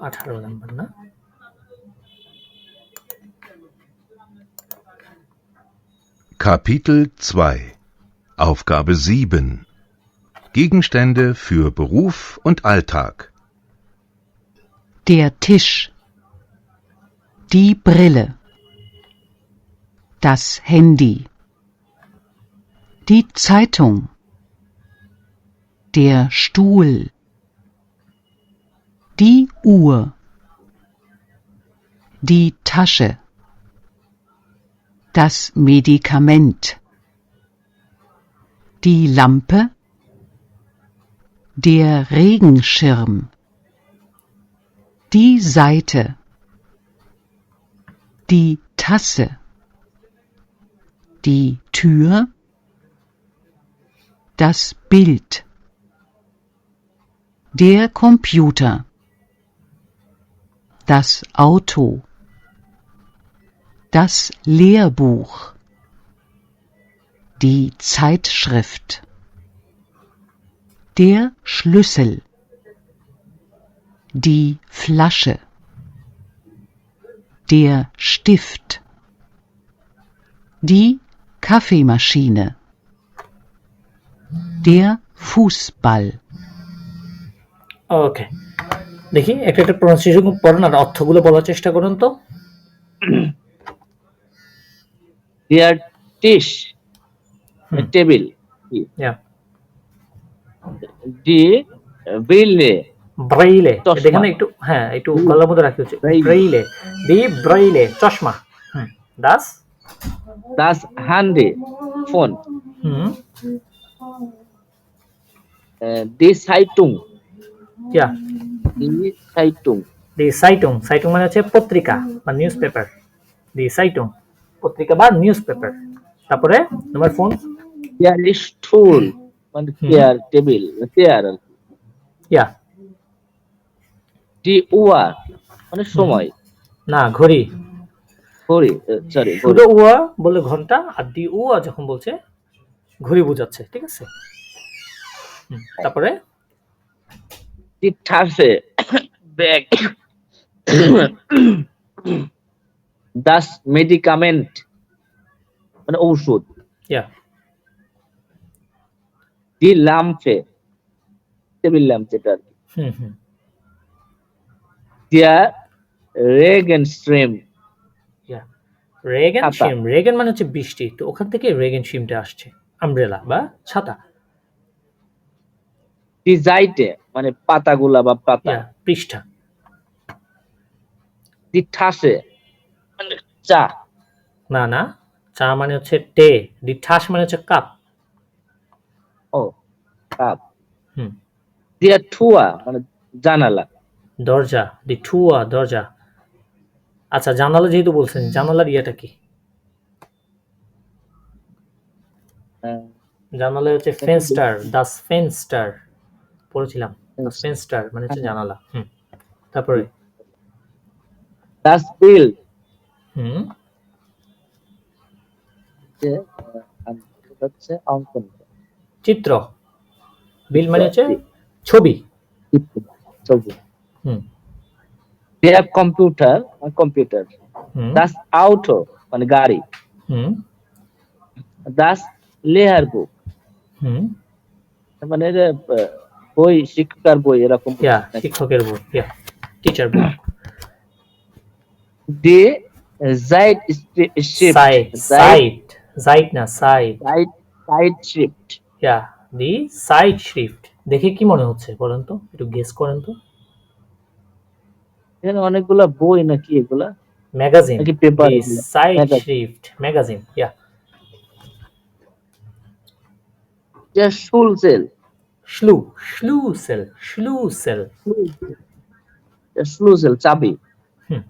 18 নাম্বার না? Kapitel 2 Aufgabe 7 Gegenstände für Beruf und Alltag. Der Tisch, die Brille, das Handy, die Zeitung, der Stuhl, die Uhr, die Tasche, das Medikament, die Lampe, der Regenschirm, die Seite, die Tasse, die Tür, das Bild, der Computer, das Auto, das Lehrbuch, die Zeitschrift, der Schlüssel, die Flasche, der Stift, die Kaffeemaschine, der Fußball. ওকে, দেখি একটা একটা প্রনাউন্সিয়েশন পড়েন আর অর্থগুলো বলার চেষ্টা করুন তো। der Tisch, টেবিল, ইয়া die Brille, ব্রেইলে, চশমা। এখানে একটু হ্যাঁ একটু গলার মধ্যে রাখি, হচ্ছে ব্রেইলে। ব্রেইলে, দি ব্রেইলে চশমা, দাস, das Handy, ফোন, হুম die Zeitung, ইয়া die Zeitung, দি সাইটুং, সাইটুং মানে হচ্ছে পত্রিকা বা নিউজ পেপার, দি সাইটুং পত্রিকা বা নিউজ পেপার। তারপরে তোমার ফোন, der Stuhl, মানে চেয়ার, টেবিল, চেয়ার, ইয়া die Uhr, মানে সময়, না, ঘড়ি। ঘড়ি, সরি ঘড়ি। শুধু উয়া বললে ঘন্টা, আর দি উয়া যখন বলছে ঘড়ি বোঝাচ্ছে, ঠিক আছে? তারপরে Die Tasche, Bag, das Medikament, মানে ঔষধ। ইয়া Die Lampe, টেবিল ল্যাম্প যেটা আর কি। হুম হুম Der Regenschirm, ইয়া রেগেন ছাতা। শিম। রেগেন মানে হচ্ছে বৃষ্টি, তো ওখান থেকে রেগেন শিমটা আসছে, আমব্রেলা বা ছাতা। Die Seite, মানে পাতাগুলা বা পাতা। ইয়া পৃষ্ঠা। Die Tasche, মানে চা। না না, চা মানে হচ্ছে টে। দি ঠাস মানে হচ্ছে কাপ। ও কাপ। হুম Der Tor, মানে জানালা। দরজা। দি ঠুয়া দরজা। আচ্ছা, জানালা যেহেতু বলছেন, জানালার ইয়েটা কি? আহ, জানালা হচ্ছে ফেন্স্টার। দাস ফেন্স্টার পড়েছিলাম। দাস ফেন্স্টার মানে হচ্ছে হ্যাঁ। জানালা। তারপরে Das Bild, হুম যে হচ্ছে অঙ্কন। চিত্র। বিল মানে হচ্ছে ছবি। ছবি। হুম Der Computer, মানে কম্পিউটার। হুম Das Auto, মানে গাড়ি। হুম Das Lehrbuch, হুম মানে যে, বই, শিক্ষার বই এরকম। ইয়া শিক্ষকের বই। ইয়া টিচার বুক। Die Zeitschrift, সাইট সাইট সাইট না সাইট। Zeitschrift, ইয়া দি সাইট শিফট। দেখে কি মনে হচ্ছে বলেন তো, একটু গেস করেন তো। এখানে অনেকগুলা বই নাকি এগুলা, ম্যাগাজিন। নাকি পেপার দি এগুলা? সাইট Magazine. শিফট ম্যাগাজিন। ইয়া Der Schulzell, শ্লু শ্লুসেল শ্লুসেল। der Schlüssel, চাবি। হুম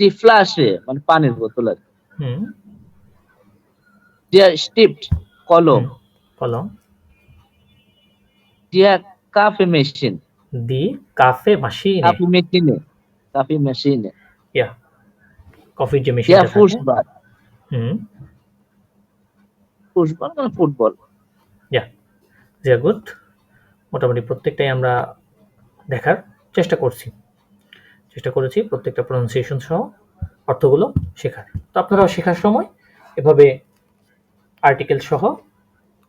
Die Flasche, মানে পানির বোতল আর কি। হুম Der Stift, কলম। কলম। Der Kaffeemaschine, দি কাফে মাশিনে। কাফি মেশিনে, কাফি মেশিনে। ইয়া কফির যে Der মেশিনটা থাকে। Fußball, হুম ফুটবল মানে ফুটবল। ইয়া জিয়া গুড। মোটামুটি প্রত্যেকটাই আমরা দেখার চেষ্টা করছি, চেষ্টা করেছি প্রত্যেকটা প্রনাউন্সিয়েশন সহ অর্থগুলো শেখার। তো আপনারাও শেখার সময় এভাবে আর্টিকেল সহ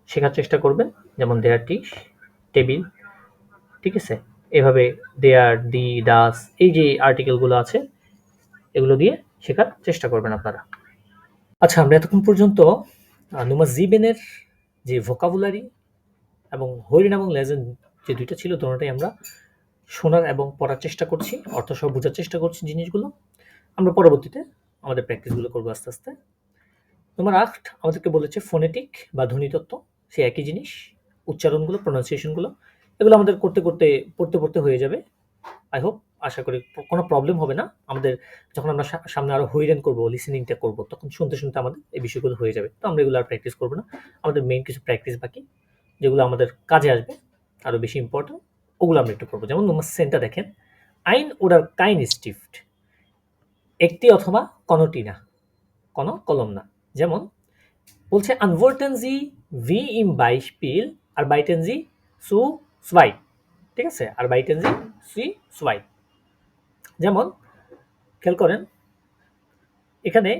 শেখার চেষ্টা করবেন, যেমন দেয়ার টি, টেবিল, ঠিক আছে? এভাবে দেয়ার, দি, ডাস, এই যে আর্টিকেলগুলো আছে এগুলো দিয়ে শেখার চেষ্টা করবেন আপনারা। আচ্ছা, আমরা এতক্ষণ পর্যন্ত নুমা জিবেনের যে ভোকাবুলারি এবং হরিণ এবং লেজেন্ড যে দুইটা ছিল, দুটোটাই আমরা শোনার এবং পড়ার চেষ্টা করছি, অর্থ সহ বোঝার চেষ্টা করছি জিনিসগুলো। আমরা পরবর্তীতে আমাদের প্র্যাকটিসগুলো করবো আস্তে আস্তে। নম্বর 8 আমাদেরকে বলেছে ফোনেটিক বা ধ্বনিতত্ত্ব, সে একই জিনিস। উচ্চারণগুলো, প্রোনাউন্সিয়েশনগুলো, এগুলো আমাদের করতে করতে পড়তে পড়তে হয়ে যাবে। আই হোপ, আশা করি কোনো প্রবলেম হবে না আমাদের। যখন আমরা সামনে আরো হইরান করবো, লিসেনিংটা করবো, তখন শুনতে শুনতে আমাদের এই বিষয়গুলো হয়ে যাবে। তো আমরা এগুলো আর প্র্যাকটিস করবো না। আমাদের মেইন কিছু প্র্যাকটিস বাকি, যেগুলো আমাদের কাজে আসবে, আরো বেশি ইম্পর্টেন্ট, ওগুলো আমরা একটু করবো। যেমন নম্বর সেন্টটা দেখেন, আইন ওডার কাইন স্টিফট, একটি অথবা কোনোটি না, কোনো কলম না। যেমন বলছে আনভোর্টেন জি ভি ইম বাইশপিল আর বাইটেন জি সু সোয়াই, ঠিক আছে? আর বাইটেন জি সুই সোয়াই। যেমন খেয়াল করেন, এখানে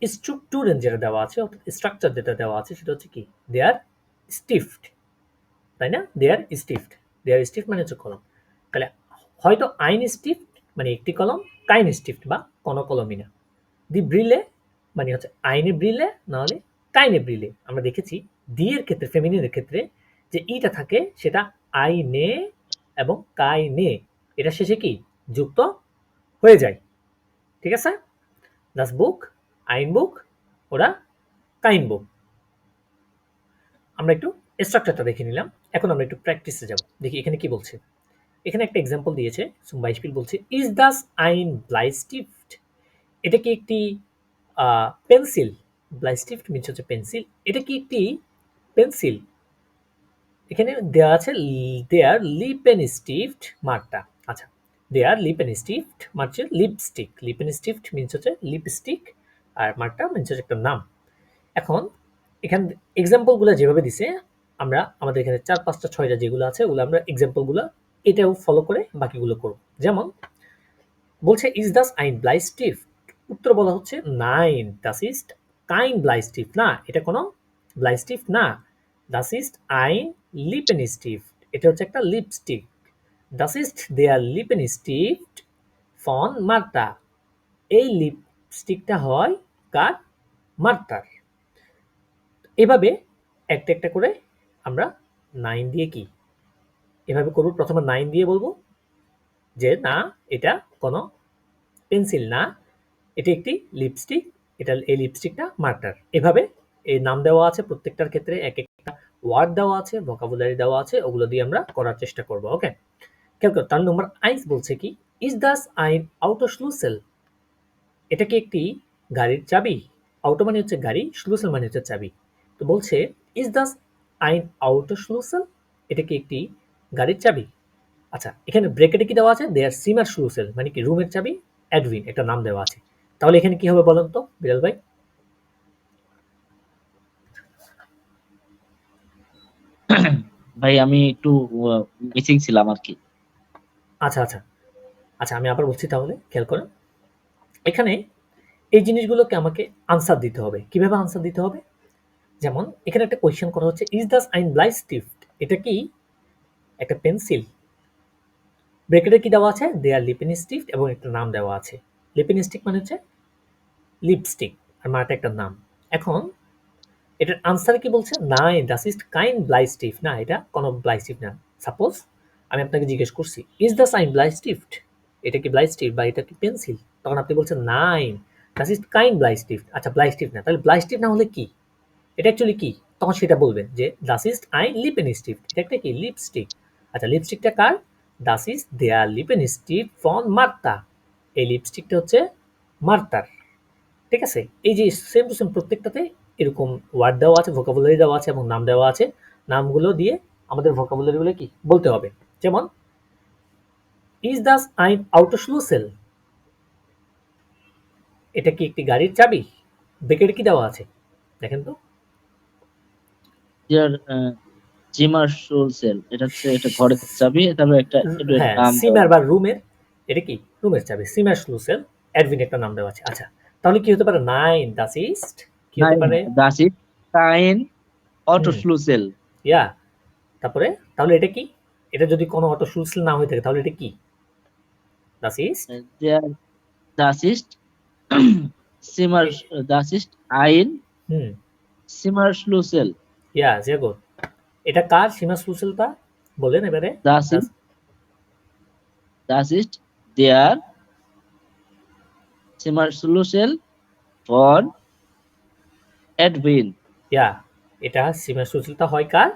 স্ট্রাকচার যেটা দেওয়া আছে, অর্থাৎ স্ট্রাকচার যেটা দেওয়া আছে সেটা হচ্ছে কি, দে আর স্টিফট, তাই না? দে আর স্টিফট, দে আর স্টিফট মানে হচ্ছে কলম। তাহলে হয়তো আইন স্টিফট মানে একটি কলম, কাইন স্টিফট বা কোনো কলমই না। দি ব্রিলে মানে হচ্ছে আইনে ব্রিলে, নাহলে কাইনে ব্রিলে। আমরা দেখেছি দি এর ক্ষেত্রে, ফেমিনিনের ক্ষেত্রে যে ইটা থাকে সেটা আইনে এবং কাইনে, এটা শেষে কি যুক্ত হয়ে যায়, ঠিক আছে? দাস বুক, আইন বুক, ওরা কাইন বুক। আমরা একটু স্ট্রাকচারটা দেখে নিলাম, এখন আমরা একটু প্র্যাকটিসে যাব। দেখি এখানে কি বলছে। এখানে একটা এক্সাম্পল দিয়েছে, বাইশপিল বলছে ইজ দাস আইন ব্লাইস্টিফট, এটা কি একটি পেন্সিল? ব্লাইস্টিফট মিনস হচ্ছে পেন্সিল। এটা কি একটি পেন্সিল? এখানে দেওয়া আছে দেয়ার লিপেন স্টিফট মার্কটা। আচ্ছা, দেয়ার লিপেনস্টিফট মানে হচ্ছে লিপস্টিক, লিপেনস্টিফট মিনস হচ্ছে লিপস্টিক, আর মার্কটা মিনস হচ্ছে একটা নাম। এখন এখান এক্সাম্পলগুলো যেভাবে দিছে, আমরা আমাদের এখানে 4, 5টা 6টা যেগুলো আছে ওগুলো আমরা এক্সাম্পলগুলো এটাও ফলো করে বাকিগুলো করব। যেমন বলছে ইজ দাস আইন ব্লাইস্টিফট, উত্তর বলা হচ্ছে নাইন, দাস ইজ কাইন ব্লাইস্টিফট, না এটা কোনো ব্লাইস্টিফট না, দাস ইজ আইন লিপেনস্টিফট, এটা হচ্ছে একটা লিপস্টিক, দাস ইজ দেয়ার লিপেনস্টিফট ফন মার্তা, এই লিপস্টিকটা হয় কার, মার্তার। এভাবে একটা একটা করে আমরা নাইন দিয়ে কি এভাবে করব, প্রথমে নাইন দিয়ে বলবো যে না এটা কোনো পেন্সিল না, এটি একটি লিপস্টিক, এটা এই লিপস্টিকটা মার্কার। এভাবে এই নাম দেওয়া আছে, প্রত্যেকটার ক্ষেত্রে এক একটা ওয়ার্ড দেওয়া আছে, ভোকাবুলারি দেওয়া আছে, ওগুলো দিয়ে আমরা করার চেষ্টা করব। ওকে, খেয়াল করো তার নম্বর 1 বলছে কি ইজ দাস আইন আউটো স্লুসেল, এটা কি একটি গাড়ির চাবি, আউটো মানে হচ্ছে গাড়ি, স্লুসেল মানে হচ্ছে চাবি। তো বলছে ইজ দাস আইন আউটো স্লুসেল, এটা কি একটি গাড়ির চাবি। আচ্ছা, এখানে ব্রেকেটে কি দেওয়া আছে, দেয়ার সিমার স্লুসেল মানে কি রুমের চাবি, অ্যাডউইন একটা নাম দেওয়া আছে। তাহলে এখানে কি হবে বলেন তো বিলাল ভাই? ভাই আমি একটু মিসিং ছিলাম আর কি। আচ্ছা আচ্ছা আচ্ছা, আমি আবার বলছি, তাহলে খেয়াল করেন, এখানে এই জিনিসগুলোকে আমাকে আনসার দিতে হবে। কিভাবে আনসার দিতে হবে? যেমন এখানে একটা কোয়েশ্চেন করা হচ্ছে ইজ দাস আইন ব্লাইস্টিফট, এটা কি একটা পেন্সিল। ব্রেকেটে কি দেওয়া আছে, দেয়ার লিপেনস্টিফট এবং একটা নাম দেওয়া আছে। লিপেনস্টিক মানে হচ্ছে লিপস্টিক আর মাটা একটা নাম। এখন এটার আনসার কি বলছে, না দাস ইজ কাইন ব্লাইস্টিফট, না এটা কোনো ব্লাইস্টিফট না। সাপোজ আমি আপনাকে জিজ্ঞেস করছি ইজ দ্য সাইন ব্লাইস্টিফট, এটা কি ব্লাইস্টিফট বা এটা কি পেন্সিল, তখন আপনি বলছেন নাইন দাস ইজ কাইন ব্লাইস্টিফট। আচ্ছা ব্লাইস্টিফট না, তাহলে ব্লাইস্টিফট না হলে কি, এটা অ্যাকচুয়ালি কি, তখন সেটা বলবেন যে দাস ইজ আইন লিপেনস্টিফট, এটা একটা কি লিপস্টিক। আচ্ছা লিপস্টিকটা কার, দাস ইজ দেয়ার লিপেনস্টিফট ফন মার্তা, এই লিপস্টিকটা হচ্ছে মার্তার। ঠিক আছে, এই যে সেম টু সেম প্রত্যেকটাতে এরকম ওয়ার্ড দেওয়া আছে, ভোকাবুলারি দেওয়া আছে এবং নাম দেওয়া আছে, নামগুলো দিয়ে আমাদের ভোকাবুলারিগুলো কি বলতে হবে। যেমন ইজ দাস আইন আউটো স্লুসেল, এটা কি একটি গাড়ির চাবি, ব্রেকেটে কি দেওয়া আছে দেখেন তো। ডিয়ার জিমার সোলসেল, এটা হচ্ছে এটা ঘরের চাবি, তারপর একটা হ্যাঁ, নাম দেওয়া সিমার বা রুমের, এটা কি রুমের চাবি, সিমার স্লুসেল, অ্যাডভিন একটা নাম দেওয়া আছে। আচ্ছা তাহলে কি হতে পারে, নাইন দাস ইস্ট কি হতে পারে, দাস ইজ কাইন অটো হুম, স্লুসেল, ইয়া, তারপরে তাহলে এটা কি, এটা যদি কোনো অটো স্লুসেল না হয়ে থাকে তাহলে এটা কি, দাস ইস্ট, ডিয়ার দাস ইজ সিমার, দাস ইজ আইন হুম, সিমার স্লুসেল, ইয়া sehr gut, এটা কার সীমা সুশীলতা বলেন এবারে। দাস ইজ দেয়ার সিমার স্লুসেল ফর এডউইন, ইয়া, এটা সীমা সুশীলতা হয় কার,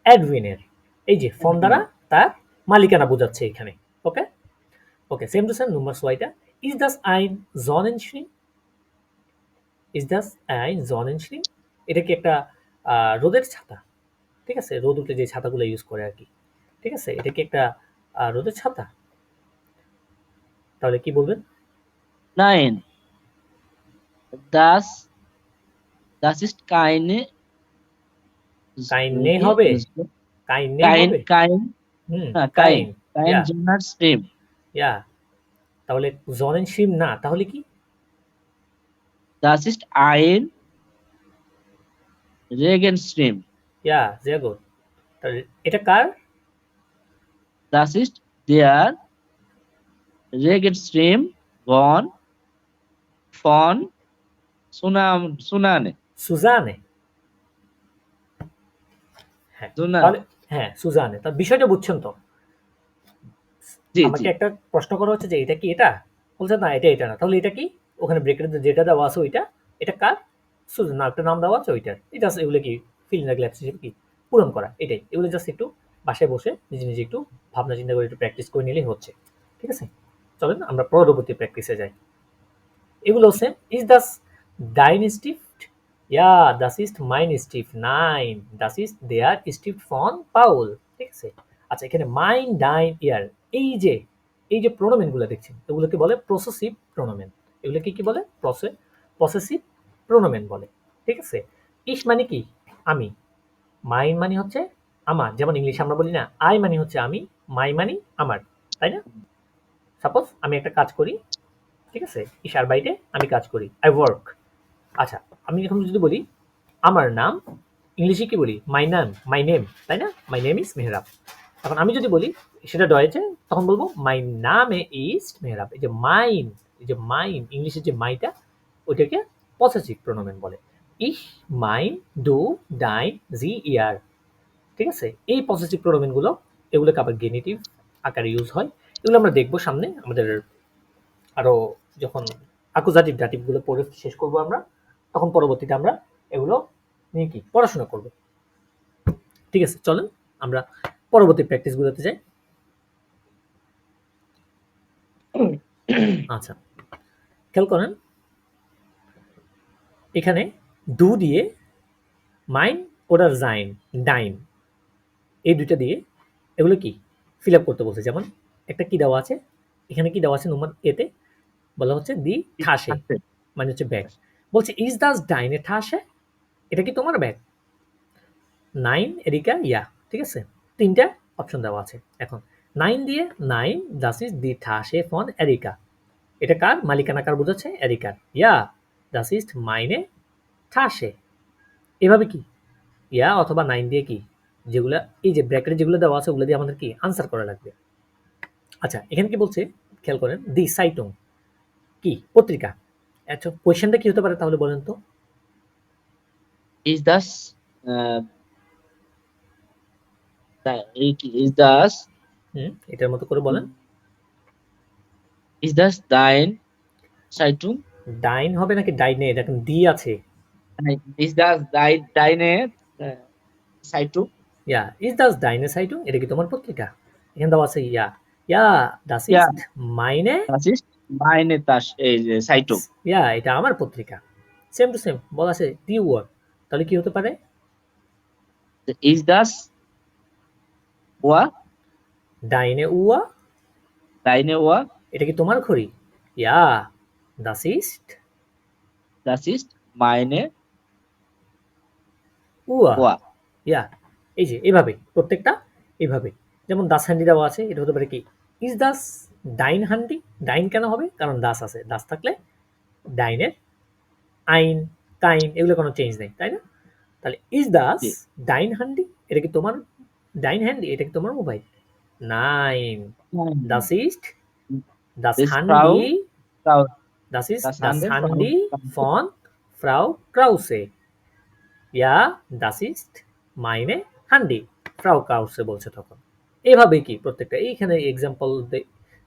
অ্যাডউইনের। এই যে ফোন দ্বারা তার মালিকানা বোঝাচ্ছে এখানে। Okay okay, same to same number সোয়াইটা ইজ দাস আইন জনেনশ্রিন, ইজ দাস আইন জনেনশ্রিন, এটা কি একটা রোদের ছাতা। ঠিক আছে, রোদ উঠলে যে ছাতাগুলো ইউজ করে আর কি। ঠিক আছে, এটা কি একটা রোদের ছাতা, তাহলে কি বলবেন? নাইন দাস দাস ইজ কাইনে কাইনে হবে, কাইনে কাইন হবে, কাইন হুম, না কাইন, কাইন ইয়া জেনার স্ট্রিম, ইয়া, তাহলে জনেনশ্রিন না, তাহলে কি, das ist ein Regenschirm, ইয়া sehr gut, তাহলে এটা কার, das ist der Regenschirm von Sunane, সুজানে। হ্যাঁ Sunane, তাহলে, হ্যাঁ সুজানে, তার বিষয়টা বুঝছেন তো। জি আমাকে জি, একটা প্রশ্ন করা হচ্ছে যে এটা কি, এটা বলছে না এটা এটা না, তাহলে এটা কি, ওখানে ব্রেকেট যেটা দেওয়া আছে ওইটা, এটা কার, সুজান, না একটা নাম দেওয়া আছে ওইটার, এটা এগুলো কি ফিল ইন দ্য গ্যাপস হিসেবে কি পূরণ করা, এটাই। এগুলো জাস্ট একটু বাসায় বসে নিজে নিজে একটু ভাবনা চিন্তা করে একটু প্র্যাকটিস করে নিলেই হচ্ছে। ঠিক আছে, চলেন আমরা পরবর্তী প্র্যাকটিসে যাই। এগুলো সেম, ইজ দাস ডাইন স্টিফট, ইয়া দাস ইজ মাইন স্টিফট, নাইন দাস ইজ দেয়ার স্টিফট ফন পাউল। ঠিক আছে, আচ্ছা এখানে মাইন ডাইন ইয়ার, এই যে এই যে প্রোনোমেনগুলো দেখছেন এগুলোকে বলে প্রসেসিভ প্রোনোমেন। এগুলোকে কি বলে? পসেসিভ প্রোনোমেন বলে। ঠিক আছে? ইস মানে কি? আমি। মাইন মানে হচ্ছে আমার, যেমন ইংলিশে আমরা বলি না আই মানে হচ্ছে আমি, মাই মানে আমার, তাই না? সাপোজ আমি একটা কাজ করি, ঠিক আছে, ইশার বাইরে আমি কাজ করি, আই ওয়ার্ক। আচ্ছা, আমি এখন যদি বলি আমার নাম, ইংলিশে কি বলি? মাই নাম, মাই নেম, তাই না? My name is Mehrab. এখন আমি যদি বলি সেটা ডয়েছে, তখন বলবো মাই নামে ইজ মেহরাব। এই যে মাইন ইংলিশের যে মাইটা, ওইটাকে পসেসিভ প্রোনোমেন বলে। ইস, মাইন, ডু, ডাইন, জি, ইয়ার। ঠিক আছে? এই পসেসিভ প্রোনোমেনগুলো, এগুলোকে আবার গেনিটিভ আকারে ইউজ হয়। এগুলো আমরা দেখবো সামনে আমাদের আরো যখন অ্যাকুজাটিভ ডাটিভগুলো পড়ে শেষ করব আমরা, তখন পরবর্তীতে আমরা এগুলো নিয়ে কি পড়াশোনা করব। ঠিক আছে, চলেন আমরা পরবর্তী প্র্যাকটিসগুলোতে যাই। আচ্ছা, খেয়াল করেন এখানে ডু দিয়ে মাইন ওডার জাইন ডাইন, এই দুইটা দিয়ে এগুলো কি ফিল আপ করতে বলছে। যেমন একটা কি দেওয়া আছে, এখানে কি দেওয়া আছে নম্বর এতে, বলা হচ্ছে দি ঠাসে, মানে হচ্ছে ব্যাগ। বলছে ইজ দাস ডাইনে ঠাসে, এটা কি তোমার ব্যাগ? নাইন, এরিকা, ইয়া। ঠিক আছে, তিনটা অপশন দেওয়া আছে। এখন নাইন দিয়ে নাইন, দাস ইজ দি ঠাসে ফন এরিকা, এটা কার মালিকানা, কার বোঝাচ্ছে? এরিকার। ইয়া, দাস ইজ মাইনে ঠাসে। এভাবে কি ইয়া অথবা নাইন দিয়ে কি যেগুলা এই যে ব্র্যাকেটে যেগুলো দেওয়া আছে ওগুলো দিয়ে আমাদের কি আনসার করা লাগবে। আচ্ছা, এখানে কি বলছে খেয়াল করেন, দি সাইটং কি পত্রিকা। আচ্ছা, কোয়েশ্চেনটা কি হতে পারে তাহলে বলেন তো? ইজ দাস ইজ দাস এটার মতো করে বলেন। ইজ দাস দাইন সাইটুম, ডাইন হবে নাকি ডাইনে? দেখেন দি আছে। ইজ দাস দাইনে সাইটুম, ইয়া, ইজ দাস ডাইনে সাইটং, এটা কি তোমার পত্রিকা? এখানে দেওয়া আছে ইয়া, ইয়া দাস ইয়া ইজ মাইনে, das ist meine এই যে Zeitung. ইয়া এটা আমার পত্রিকা। সেম টু সেম বলা আছে দি ওয়ার্ড, তাহলে কি হতে পারে? Ist das ডাইনে উয়া, deine Uhr? এটা কি তোমার ঘড়ি? ইয়া, দাস ইস্ট Das ist meine উয়া। Uhr. ইয়া, এই যে এভাবে প্রত্যেকটা এভাবে। যেমন দাস হ্যান্ডি দেওয়া আছে, এটা হতে পারে কি ইজ দাস ডাইন হ্যান্ডি। ডাইন কেন হবে? কারণ দাস আছে, দাস থাকলে ডাইনের আইন কাইন এগুলো কোনো চেঞ্জ নেই, তাই না? তাহলে ইজ দাস জি। ডাইন হ্যান্ডি, এটা কি তোমার ডাইন হ্যান্ডি, এটা কি তোমার মোবাইল? নাইন, দাস ইস্ট দাস Das হ্যান্ডি, Frau, das ist das das Handy Handy von Frau Krause. Ja, das ist meine Handy. Frau Krause বলছে তখন। এভাবে কি প্রত্যেকটা এইখানে এক্সাম্পল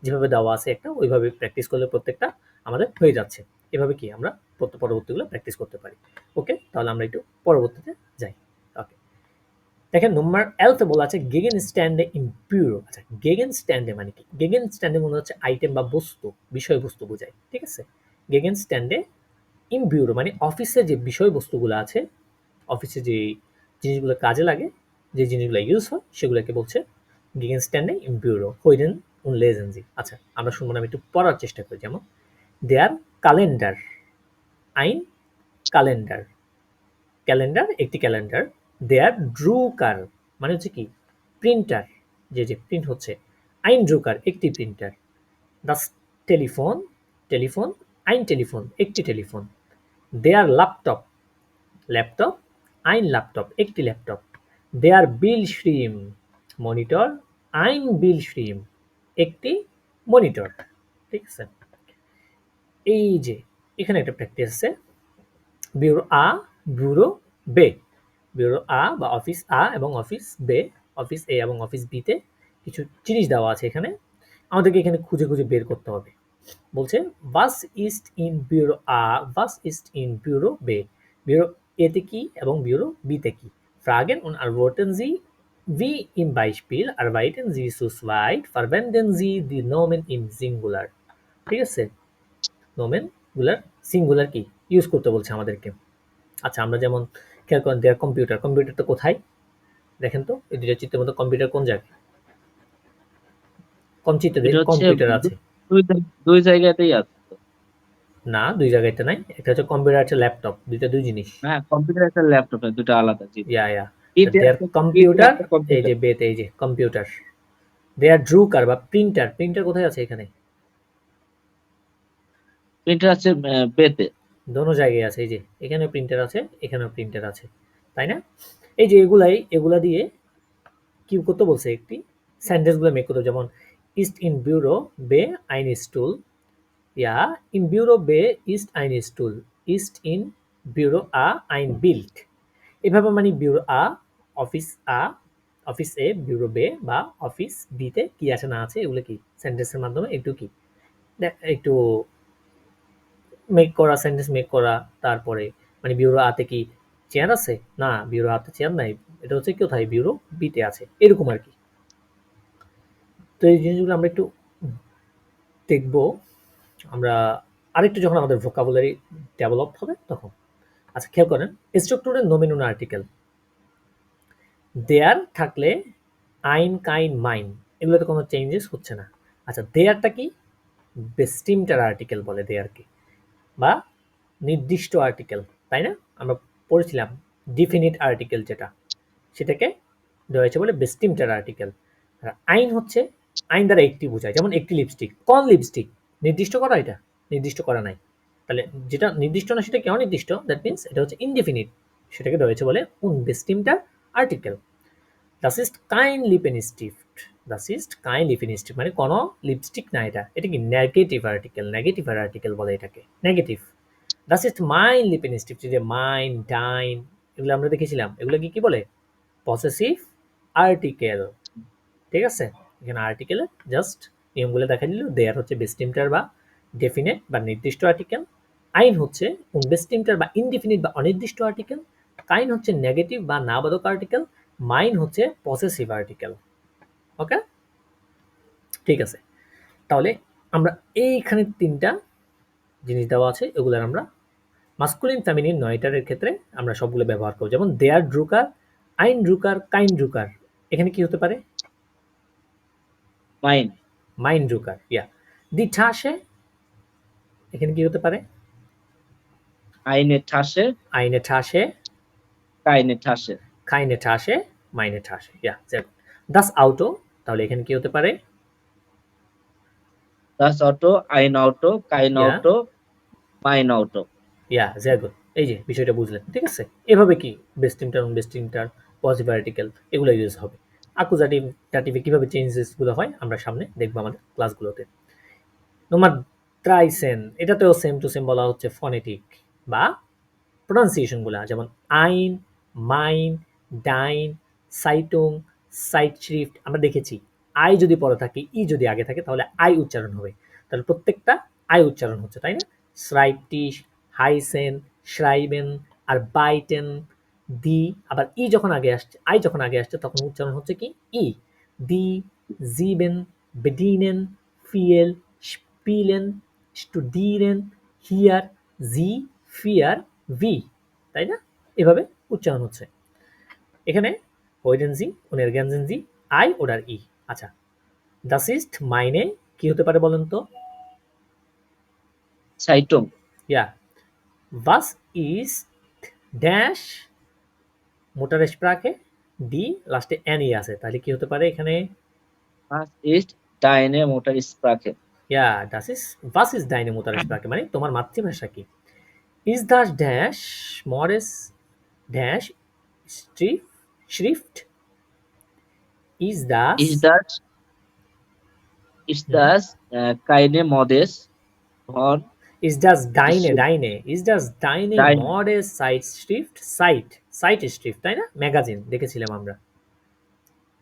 যেভাবে দেওয়া আছে একটা, ওইভাবে প্র্যাকটিস করলে প্রত্যেকটা আমাদের হয়ে যাচ্ছে। এভাবে কি আমরা পরবর্তীগুলো প্র্যাকটিস করতে পারি। ওকে, তাহলে আমরা একটু পরবর্তীতে যাই। ওকে, দেখেন নম্বর এলতে বলা আছে গেগেন স্ট্যান্ডে ইম্পিউরো। আচ্ছা, গেগেন স্ট্যান্ডে মানে কি? গেগেন স্ট্যান্ডে মনে হচ্ছে আইটেম বা বস্তু, বিষয়বস্তু বোঝায়। ঠিক আছে, গেগেন স্ট্যান্ডে ইম্পিউরো মানে অফিসে যে বিষয়বস্তুগুলো আছে, অফিসে যে জিনিসগুলো কাজে লাগে, যে জিনিসগুলো ইউজ হয়, সেগুলোকে বলছে গেগেন স্ট্যান্ডে ইম্পিউরো হইডেন উনলেজেন্সি। আচ্ছা, আমরা শুনবো না, আমি একটু পড়ার চেষ্টা করি। যেমন দেয়ার ক্যালেন্ডার, আইন ক্যালেন্ডার, ক্যালেন্ডার একটি ক্যালেন্ডার। দেয়ার ড্রুকার মানে হচ্ছে কি প্রিন্টার, যে যে প্রিন্ট হচ্ছে। আইন ড্রুকার একটি প্রিন্টার। দাস টেলিফোন, টেলিফোন আইন টেলিফোন একটি টেলিফোন। দেয়ার ল্যাপটপ, ল্যাপটপ আইন ল্যাপটপ একটি ল্যাপটপ। দেয়ার বিল স্ট্রিম, মনিটর আইন বিল স্ট্রিম একটি মনিটর। ঠিক আছে, এই যে এখানে একটা প্র্যাকটিস আছে, ব্যুরো আ, ব্যুরো বে। ব্যুরো আ বা অফিস আ এবং অফিস বে, অফিস এ এবং অফিস বিতে কিছু জিনিস দেওয়া আছে এখানে, আমাদেরকে এখানে খুঁজে খুঁজে বের করতে হবে। বলছে was ist in bureau a, was ist in bureau বে। ব্যুরো এতে কি এবং ব্যুরো বিতে কি? Fragen und antworten Sie wie im Beispiel, arbeiten Sie zu zweit, verwenden Sie die Nomen im Singular। ঠিক আছে, নোমেন গুলার সিঙ্গুলার কি ইউজ করতে বলছে আমাদেরকে। আচ্ছা, আমরা যেমন খেয়াল করেন দেয়ার কম্পিউটার, কম্পিউটার তো কোথায় দেখেন তো, এই দুইটা চিত্রের মধ্যে কম্পিউটার কোন জায়গায়? কঞ্চিতাদের এটা হচ্ছে কম্পিউটার আছে। দুই জায়গাতেই আছে। না, দুই জায়গাতে নাই। একটা হচ্ছে কম্পিউটার, একটা ল্যাপটপ, দুইটা দুই জিনিস। হ্যাঁ, কম্পিউটার একটা ল্যাপটপ, দুটো আলাদা জিনিস। ইয়া ইয়া ইটে দেয়ার একটা ইটে কম্পিউটার, একটা এই কম্পিউটার। যে বেতে, এই যে কম্পিউটার। দেয়ার ড্রুকার বা প্রিন্টার, প্রিন্টার কোথায় আছে এখানে? প্রিন্টার আছে বেতে। দোনো জায়গায় আছে, এই যে এখানে প্রিন্টার আছে, এখানেও প্রিন্টার আছে, তাই না? এই যে এগুলা দিয়ে কি করতে বলছে, একটি সেন্টেন্স গুলো মেক করতে, যেমন ইস্ট ইন ব্যুরো বে আইন স্টুল, ইয়া ইন ব্যুরো বে ইস্ট আইন স্টুল, ইস্ট ইন ব্যুরো আ আইন বিল্ট। এভাবে মানে ব্যুরো আ অফিস আ, অফিস এ, ব্যুরো বে বা অফিস বিতে কি আছে না আছে এগুলো কি সেন্টেন্সের মাধ্যমে একটু কি একটু মেক করা, সেন্টেন্স মেক করা। তারপরে মানে ব্যুরো আতে কি চেয়ার আছে? না, ব্যুরো আতে চেয়ার নাই, এটা হচ্ছে কোথায়, ব্যুরো বিতে আছে, এরকম আর কি। তো এই জিনিসগুলো আমরা একটু দেখবো আমরা আরেকটু, যখন আমাদের ভোকাবুলারি ডেভেলপ হবে তখন। আচ্ছা, খেয়াল করেন, স্ট্রাকচারের নমিনুন আর্টিকেল দেয়ার থাকলে আইন, কাইন, মাইন, এগুলোতে কোনো চেঞ্জেস হচ্ছে না। আচ্ছা, দেয়ারটা কি? বেস্টিমটার আর্টিকেল বলে দেয়ারকে, বা নির্দিষ্ট আর্টিকেল, তাই না? আমরা পড়েছিলাম ডিফিনিট আর্টিকেল যেটা, সেটাকে দেওয়া হয়েছে বলে বেস্টিমটার আর্টিকেল। আর আইন হচ্ছে, আইন দ্বারা একটি বোঝায়, যেমন একটি লিপস্টিক, কোন লিপস্টিক নির্দিষ্ট করা, এটা নির্দিষ্ট করা নাই। তাহলে যেটা নির্দিষ্ট না সেটা কি অনির্দিষ্ট, দ্যাট মিনস এটা হচ্ছে ইনডিফিনিট, সেটাকে দেওয়া হয়েছে বলে বেস্টিমটার article. Das ist kein Lippenstift. Das ist kein Lippenstift মানে কোনো লিপস্টিক না এটা। এটা কি নেগেটিভ আর্টিকেল, নেগেটিভ আর্টিকেল বলে এটাকে, negative. Das ist mein Lippenstift, যে মাইন, ডাইন, এগুলো আমরা দেখেছিলাম, এগুলো কি কি বলে? পসেসিভ আর্টিকেল, ঠিক আছে? এখানে আর্টিকেলে জাস্ট নিয়মগুলো দেখা দিল। দেয়ার হচ্ছে বেস্টিমটার বা ডেফিনেট বা নির্দিষ্ট আর্টিকেল, আইন হচ্ছে বেস্টিমটার বা ইনডিফিনিট বা অনির্দিষ্ট আর্টিকেল, কাইন হচ্ছে নেগেটিভ বা নাবাদক আর্টিকেল, মাইন হচ্ছে পসেসিভ আর্টিকেল। ওকে, ঠিক আছে। তাহলে আমরা এইখানে তিনটা জিনিস দেওয়া আছে, এগুলোর আমরা মাস্কুলিন ফেমিনিন নয়টারের ক্ষেত্রে আমরা সবগুলো ব্যবহার করব। যেমন দেয়ার ড্রুকার, আইন ড্রুকার, কাইন ড্রুকার, এখানে কি হতে পারে? মাইন। মাইন ড্রুকার, ইয়া। দি ঠাসে, এখানে কি হতে পারে? আইনে ঠাসে, আইনে ঠাসে, কাইনে ঠাসে। কাইনে ঠাসে, মাইনে ঠাসে, ইয়া। দাস আউটো, তাহলে এখানে কি হতে পারে? দাস অটো, আইন অটো, কাইন ইয়া অটো, মাইন অটো। ইয়া, ভেরি গুড। এই যে বিষয়টা বুঝলেন, ঠিক আছে? এভাবে কি বেস্টিমটার, বেস্টিমটার, পজিটিভ আর্টিকেল, এগুলো ইউজ হবে। আকুজাটিভ টাটিভে কিভাবে চেঞ্জেস গুলো হয় আমরা সামনে দেখবো আমাদের ক্লাসগুলোতে। তোমার ট্রাইসেন, এটাতেও সেম টু সেম বলা হচ্ছে ফনেটিক বা প্রনাউন্সিয়েশন গুলা, যেমন আইন, মাইন, ডাইন, সাইটুং, সাইটশ্রিফট। আমরা দেখেছি আই যদি পরে থাকে, ই যদি আগে থাকে, তাহলে আই উচ্চারণ হবে। তাহলে প্রত্যেকটা আই উচ্চারণ হচ্ছে, তাই না? শ্রাইপটিস, হাইসেন, শ্রাইবেন আর বাইটেন। দি আবার ই যখন আগে আসছে, আই যখন আগে আসছে, তখন উচ্চারণ হচ্ছে কি ই। দি, জিবেন, বেডিনেন, ফিয়েল, স্পিলেন, স্টুডিরেন, হিয়ার, জি, ফিয়ার, ভি, তাই না? এভাবে উচ্চারণ হচ্ছে। এখানে ওয়েডেনজি, ওনেরগ্যানজেনজি, আই ওডার ই। আচ্ছা, das ist meine কি হতে পারে বলেন তো? সাইটুং। ইয়া, was ist ড্যাশ মোটার স্প্রাকে, ডি লাস্টে এন ই আছে, তাহলে কি হতে পারে এখানে? Was ist deine Muttersprache? Yeah, das ist was ist deine Muttersprache মানে তোমার মাতৃভাষা কি? Is das dash Maurice dash schrift? Is das Ist das keine Modes von Is das deine, Schrift? deine, ist das deine Deine. Mode Zeitschrift? Zeitschrift, তাই না? ম্যাগাজিন দেখেছিলাম আমরা।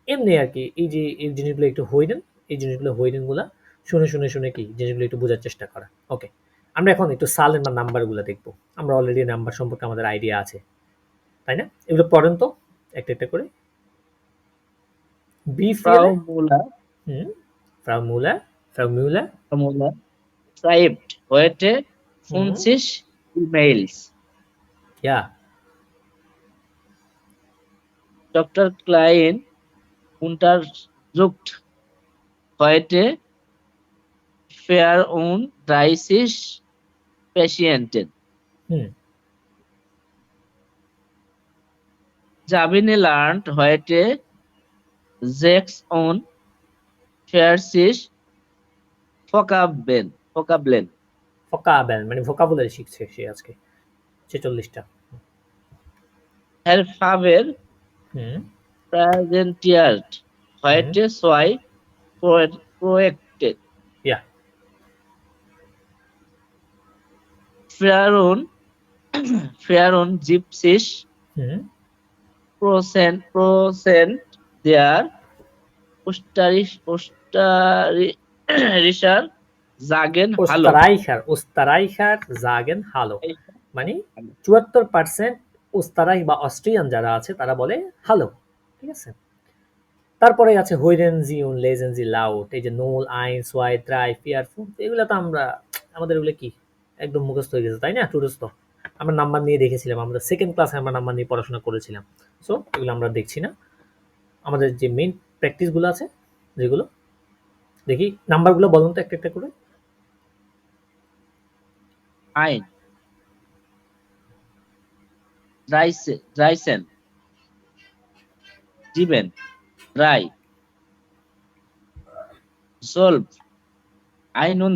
এমনি আর কি, এই যে এই জিনিসগুলো একটু হইডেন, এই জিনিসগুলো হইডেন গুলা শুনে শুনে শুনে কি জিনিসগুলো একটু বোঝার চেষ্টা করা। ওকে, আমরা এখন একটু সালের বা নাম্বার গুলো দেখবো। আমরা অলরেডি নাম্বার সম্পর্কে আমাদের আইডিয়া আছে, তাই না? এগুলো পড়েন তো একটা একটা করে। বি Frau Müller, হুম, ফ্রাউ মুলার, ফ্রাউ Müller, Frau Müller schreibt heute হুম, 50 E-Mails. ইয়া, Dr. Klein untersucht heute Fernunterricht Patienten. হুম Sabine lernt heute 46 Vokabeln. Vocabulary মানে ভোকাবুলারি শিখছে সে আজকে 46টা। Herr Faber হুম präsentiert হুম heute 2 Projekte. ইয়া Frauen 70% হুম der Österreicher sagen Hallo. ওস্তারাইখার জাগেন হালো মানে 74% ওস্তারাই বা অস্ট্রিয়ান যারা আছে তারা বলে হ্যালো, ঠিক আছে। তারপরে আছে হুইরেন জি উন লেজেন জি লাউট, এই যে নোল আইনস ওয়াই ট্রাই ফিয়ার ফুড, এগুলো তো আমরা আমাদের এগুলো কি একদম মুখস্থ হয়ে গেছে তাই না, টুরস্থ। আমরা নাম্বার নিয়ে দেখেছিলাম, আমরা সেকেন্ড ক্লাসে আমরা নাম্বার নিয়ে পড়াশোনা করেছিলাম। সো এগুলো আমরা দেখছি না, আমাদের যে মেইন প্র্যাকটিসগুলো আছে যেগুলো, দেখি নাম্বারগুলো বলুন তো একটা একটা করে। Ein, 13, 7, 3, 12, 31, আইনুন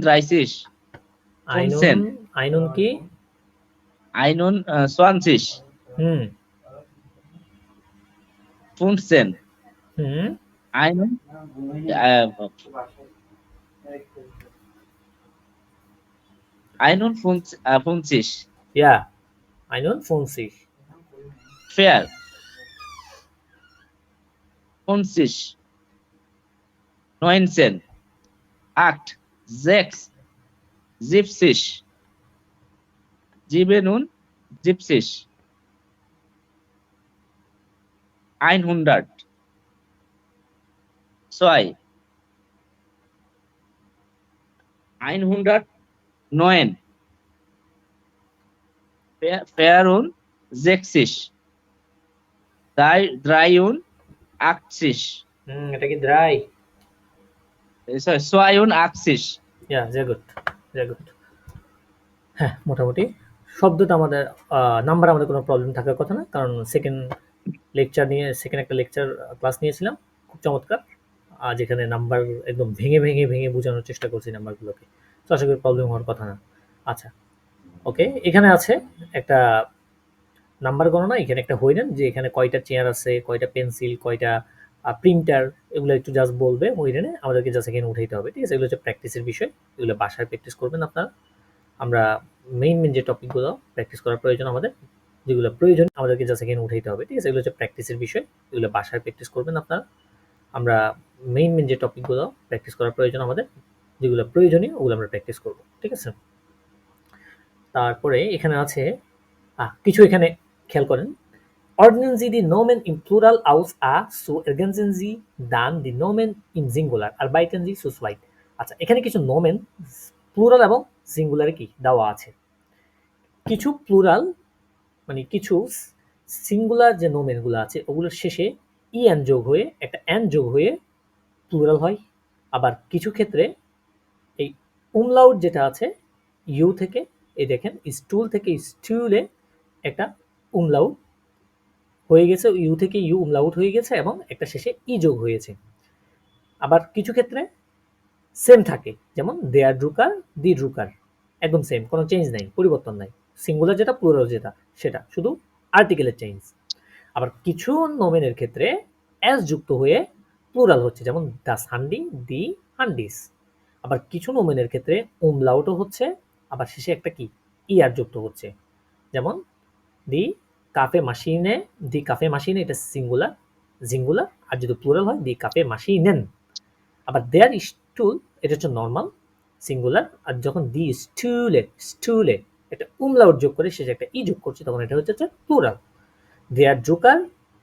15, আইনুন কি 21, হুম 15, হুম 51, ইয়া আইনুন ফোনসি fair, 50, 19, 8, 6, 70, 77, 100, 2, 109, Fernunterricht 83, এটা কি ড্রাই, 82, ইয়া যে গুড যে গুড। হ্যাঁ মোটামুটি শব্দটা আমাদের নাম্বার আমাদের কোনো প্রবলেম থাকার কথা না, কারণ সেকেন্ড একটা লেকচার ক্লাস নিয়েছিলাম খুব চমৎকার, যেখানে নাম্বার একদম ভেঙে ভেঙে ভেঙে বোঝানোর চেষ্টা করছি নাম্বারগুলোকে। তো আশা করি প্রবলেম হওয়ার কথা না। আচ্ছা ওকে, এখানে আছে একটা নাম্বার গণনা, এখানে একটা হয়ে নেন যে এখানে কয়টা চেয়ার আছে, কয়টা পেন্সিল, কয়টা প্রিন্টার, এগুলো একটু জাস্ট বলবে হইরেনে, আমাদেরকে জাস্ট এখানে উঠাইতে হবে, ঠিক আছে। এগুলো হচ্ছে প্র্যাকটিসের বিষয়, এগুলো বাসায় প্র্যাকটিস করবেন আপনারা। আমরা মেইন যে টপিকগুলো প্র্যাকটিস করার প্রয়োজন আমাদের, যেগুলো প্রয়োজন আমাদেরকে জাস্ট এখানে উঠাইতে হবে, ঠিক আছে। এগুলো হচ্ছে প্র্যাকটিসের বিষয়, এগুলো বাসায় প্র্যাকটিস করবেন আপনারা। আমরা মেইন যে টপিকগুলো প্র্যাকটিস করার প্রয়োজন আমাদের, যেগুলো প্রয়োজনীয় ওগুলো আমরা প্র্যাকটিস করব, ঠিক আছে। তারপরে এখানে আছে কিছু এখানে খেয়াল করেন, ordnen Sie die Nomen im Plural aus a, so ergänzen Sie dann die Nomen im Singular, arbeiten Sie zu zweit। আচ্ছা এখানে কিছু নোমেন প্লুরাল এবং সিঙ্গুলারে কি দেওয়া আছে, কিছু প্লুরাল মানে কিছু সিঙ্গুলার যে নোমেনগুলো আছে ওগুলোর শেষে ইএন যোগ হয়ে একটা এন যোগ হয়ে প্লুরাল হয়। আবার কিছু ক্ষেত্রে এই উমলাউট যেটা আছে ইউ থেকে, এই দেখেন স্টুল থেকে স্টুলে একটা উমলাউট হয়ে গেছে, ইউ থেকে ইউ উমলাউট হয়ে গেছে এবং একটা শেষে ই যোগ হয়েছে। আবার কিছু ক্ষেত্রে সেম থাকে, যেমন দেয়ার ড্রুকার, দি ড্রুকার, একদম সেম, কোনো চেঞ্জ নাই, পরিবর্তন নাই। সিঙ্গুলার যেটা প্লুরাল যেটা সেটা শুধু আর্টিকেলের চেঞ্জ। আবার কিছু নোমেনের ক্ষেত্রে এস যুক্ত হয়ে প্লুরাল হচ্ছে, যেমন দাস হান্ডি, দি হান্ডিস। আবার কিছু নোমেনের ক্ষেত্রে উমলাউটও হচ্ছে, আবার শেষে একটা কি ইয়ার যুক্ত হচ্ছে, যেমন দি কাফে মাসিনে, দি কাফে মাসিনে এটা সিঙ্গুলার জিঙ্গুলার, আর যদি প্লুরাল হয় দি কাফে মাসিনেন। আবার দেয়ার স্টুল এটা হচ্ছে নর্মাল সিঙ্গুলার, আর যখন দি স্টুলে স্টুলে একটা উমলাউট যোগ করে শেষে একটা ই যোগ করছে তখন এটা হচ্ছে প্লুরাল। দেয়ার ড্রুকার,